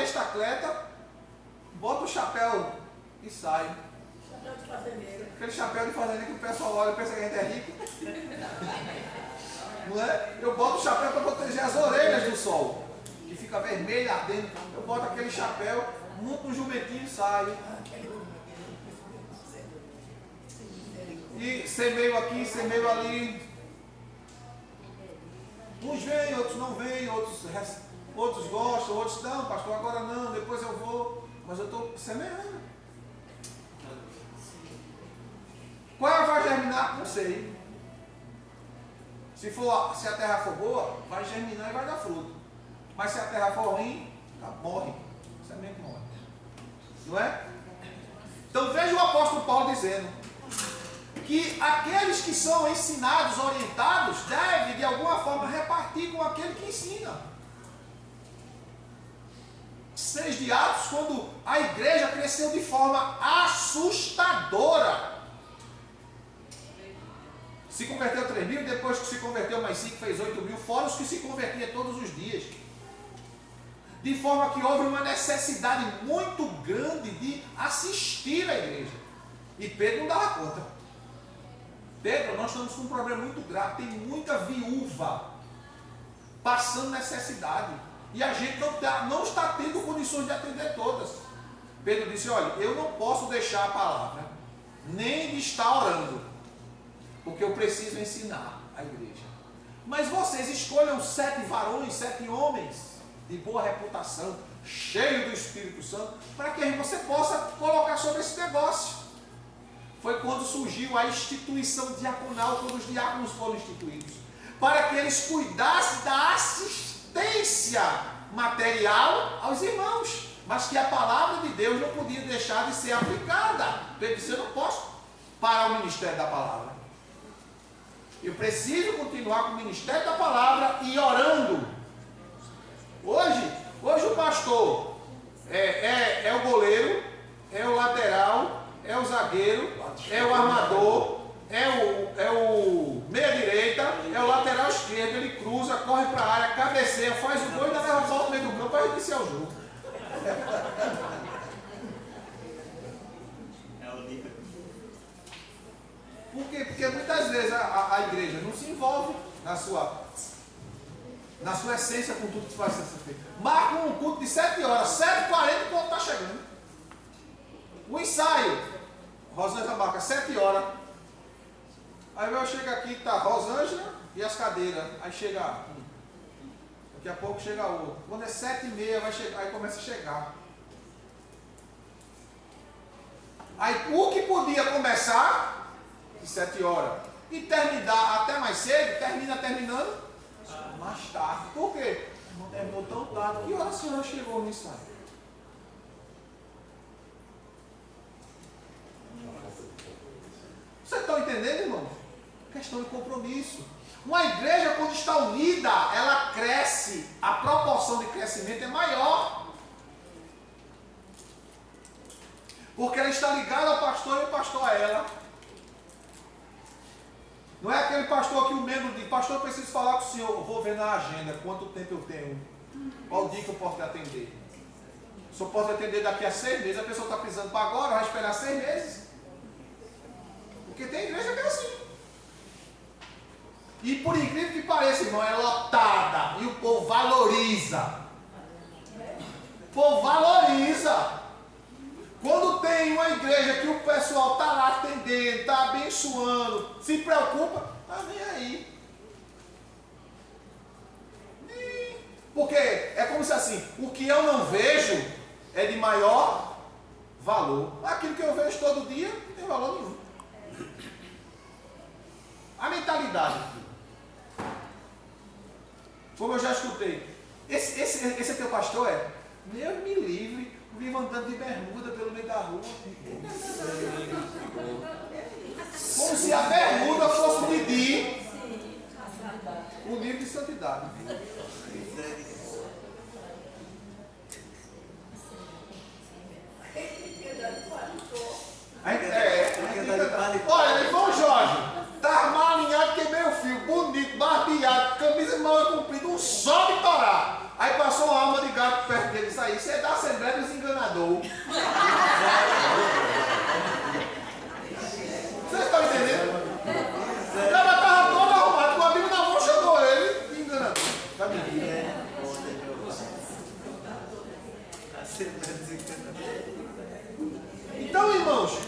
sexta atleta, bota o chapéu e sai. Aquele chapéu de fazendeiro que o pessoal olha e pensa que a gente é rico. Não é? Eu boto o chapéu para proteger as orelhas do sol, que fica vermelho, ardendo. Eu boto aquele chapéu, monto um jumentinho e saio. E semeio aqui, semeio ali. Uns vêm, outros não vêm, outros gostam, outros não, pastor, agora não, depois eu vou. Mas eu estou semeando. Qual vai germinar? Não sei. Se a terra for boa, vai germinar e vai dar fruto. Mas se a terra for ruim, morre. A semente morre. Não é? Então veja o apóstolo Paulo dizendo que aqueles que são ensinados, orientados, devem de alguma forma repartir com aquele que ensina. 6 de Atos, quando a igreja cresceu de forma assustadora. Se converteu 3 mil, depois que se converteu mais 5, fez 8 mil, fora os que se convertiam todos os dias. De forma que houve uma necessidade muito grande de assistir a igreja. E Pedro não dava conta. Pedro, nós estamos com um problema muito grave, tem muita viúva passando necessidade. E a gente não está tendo condições de atender todas. Pedro disse, olha, eu não posso deixar a palavra, nem de estar orando, porque eu preciso ensinar a igreja. Mas vocês escolham 7 varões, 7 homens de boa reputação, cheios do Espírito Santo, para que você possa colocar sobre esse negócio. Foi quando surgiu a instituição diaconal, quando os diáconos foram instituídos, para que eles cuidassem da assistência material aos irmãos, mas que a palavra de Deus não podia deixar de ser aplicada. Ele disse, eu não posso parar o ministério da palavra. Eu preciso continuar com o ministério da palavra e orando. Hoje o pastor é o goleiro, é o lateral, é o zagueiro, é o armador, é o meia-direita, é o lateral esquerdo, ele cruza, corre para a área, cabeceia, faz o gol e ainda leva a bola no meio do campo para iniciar o jogo. Por quê? Porque muitas vezes a igreja não se envolve na sua essência com tudo que faz ser feito. Marca um culto de 7 horas, 7h40 o povo está chegando. O ensaio, Rosângela marca 7 horas. Aí eu chego aqui, está Rosângela e as cadeiras. Aí chega um. Daqui a pouco chega outro. Quando é 7h30, vai chegar, aí começa a chegar. Aí o que podia começar de 7 horas e terminar até mais cedo, terminando mais tarde. Por quê? Não terminou tão tarde. Que hora a senhora chegou no ensaio? Vocês estão entendendo, irmãos? Questão de compromisso. Uma igreja, quando está unida, ela cresce. A proporção de crescimento é maior. Porque ela está ligada ao pastor e o pastor a ela. Não é aquele pastor que o membro diz, pastor, eu preciso falar com o senhor, eu vou ver na agenda quanto tempo eu tenho, qual dia que eu posso te atender. O senhor pode atender daqui a 6 meses, a pessoa está precisando para agora, vai esperar 6 meses. Porque tem igreja que é assim. E por incrível que pareça, irmão, é lotada e o povo valoriza. O povo valoriza. Quando tem uma igreja que o pessoal está lá atendendo, está abençoando, se preocupa, está nem aí. Porque é como se assim, o que eu não vejo é de maior valor. Aquilo que eu vejo todo dia não tem valor nenhum. A mentalidade. Como eu já escutei, esse é teu pastor? É? Deus me livre. Vivo andando de bermuda pelo meio da rua. Como se a bermuda fosse medir o nível de santidade. Olha, irmão Jorge, tá mal alinhado, queimei o fio, bonito, barbeado, camisa de manga comprida, um sol de torar. Aí passou uma alma de gato perto dele, saiu. aí. Você é da Assembleia dos Enganadores. Vocês estão entendendo? O cara estava todo arrumado, com a Bíblia na mão, chamou ele de enganador. Tá me Então, irmãos,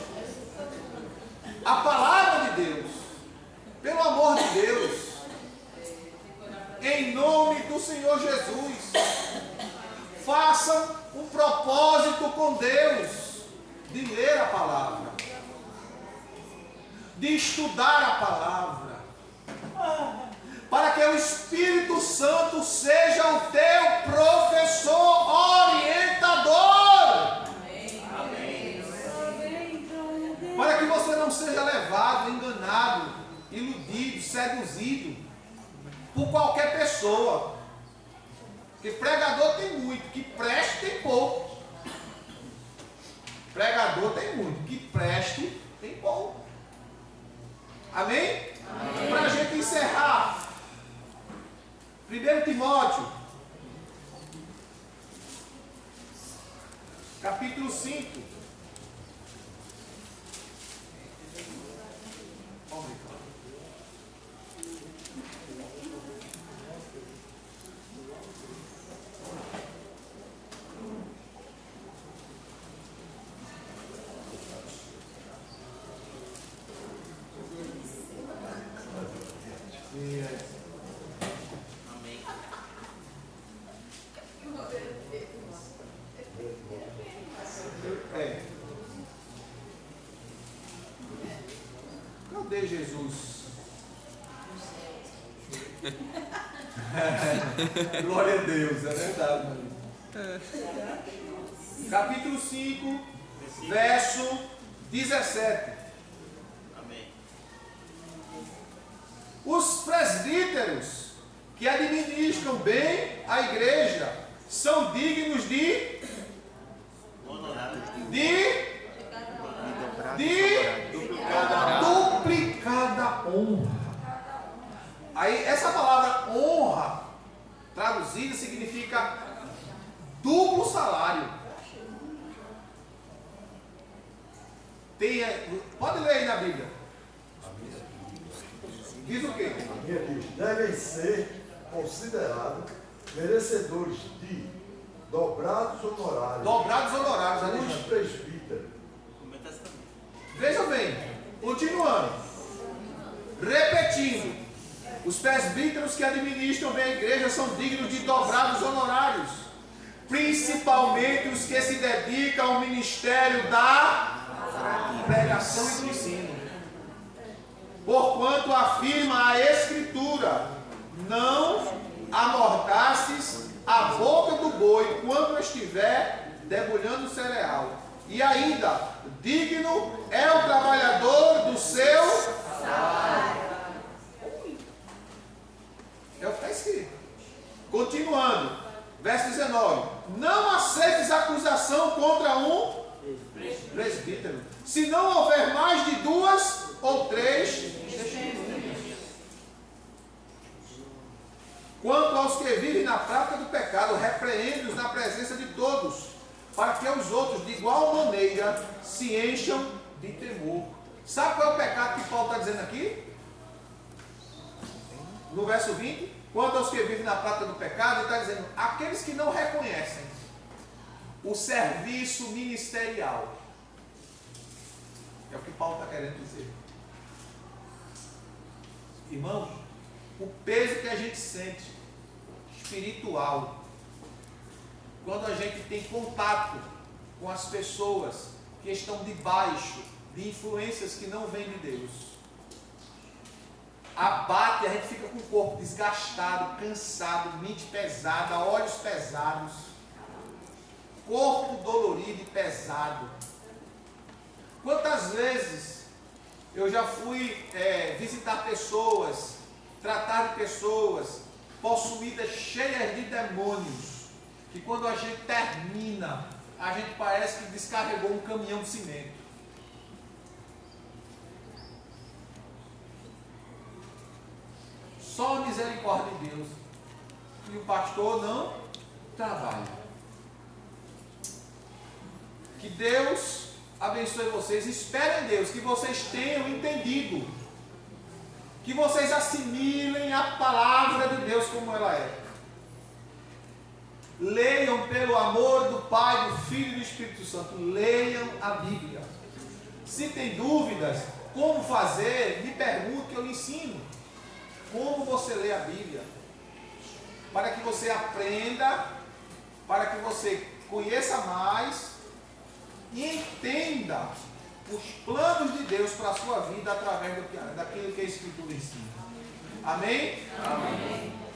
a palavra de Deus, pelo amor de Deus, em nome do Senhor Jesus, façam um propósito com Deus de ler a palavra, de estudar a palavra, para que o Espírito Santo seja o teu professor orientador. Amém. Para que você não seja levado, enganado, iludido, seduzido por qualquer pessoa. Porque pregador tem muito, que preste tem pouco. Pregador tem muito, que preste tem pouco. Amém? Para a gente encerrar, 1 Timóteo, capítulo 5. Cadê Jesus? Glória a Deus, é verdade. Capítulo 5, verso 17. Amém. Os presbíteros que administram bem a igreja são dignos de duplicada honra. Aí essa palavra honra traduzida significa duplo salário. Pode ler aí na Bíblia. Diz o quê? A minha diz: devem ser considerados merecedores de dobrados honorários. Dobrados honorários, Os Alexandre. presbíteros. Veja bem, continuando. Repetindo. Os presbíteros que administram bem a igreja são dignos de dobrados honorários. Principalmente os que se dedicam ao ministério da pregação e do ensino. Porquanto afirma a Escritura: não amordaces a boca do boi quando estiver debulhando o cereal. E ainda, digno é o trabalhador do seu salário. É o que está escrito. Continuando, verso 19: não aceites acusação contra um presbítero, se não houver mais de 2 ou 3 testemunhas. Quanto aos que vivem na prática do pecado, repreende-os na presença de todos, para que os outros, de igual maneira, se encham de temor. Sabe qual é o pecado que Paulo está dizendo aqui? No verso 20, quanto aos que vivem na prática do pecado, ele está dizendo: aqueles que não reconhecem o serviço ministerial. É o que Paulo está querendo dizer. Irmãos, o peso que a gente sente espiritual quando a gente tem contato com as pessoas que estão debaixo de influências que não vêm de Deus, abate, a gente fica com o corpo desgastado, cansado, mente pesada, olhos pesados, corpo dolorido e pesado. Quantas vezes eu já fui visitar pessoas, tratar de pessoas possuídas, cheias de demônios, que quando a gente termina, a gente parece que descarregou um caminhão de cimento. Só a misericórdia de Deus. E o pastor não trabalha. Que Deus abençoe vocês. Espero em Deus que vocês tenham entendido. Que vocês assimilem a palavra de Deus como ela é. Leiam pelo amor do Pai, do Filho e do Espírito Santo. Leiam a Bíblia. Se tem dúvidas, como fazer, me pergunte que eu lhe ensino. Como você lê a Bíblia. Para que você aprenda, para que você conheça mais e entenda os planos de Deus para a sua vida através daquilo que a Escritura ensina. Amém? Amém.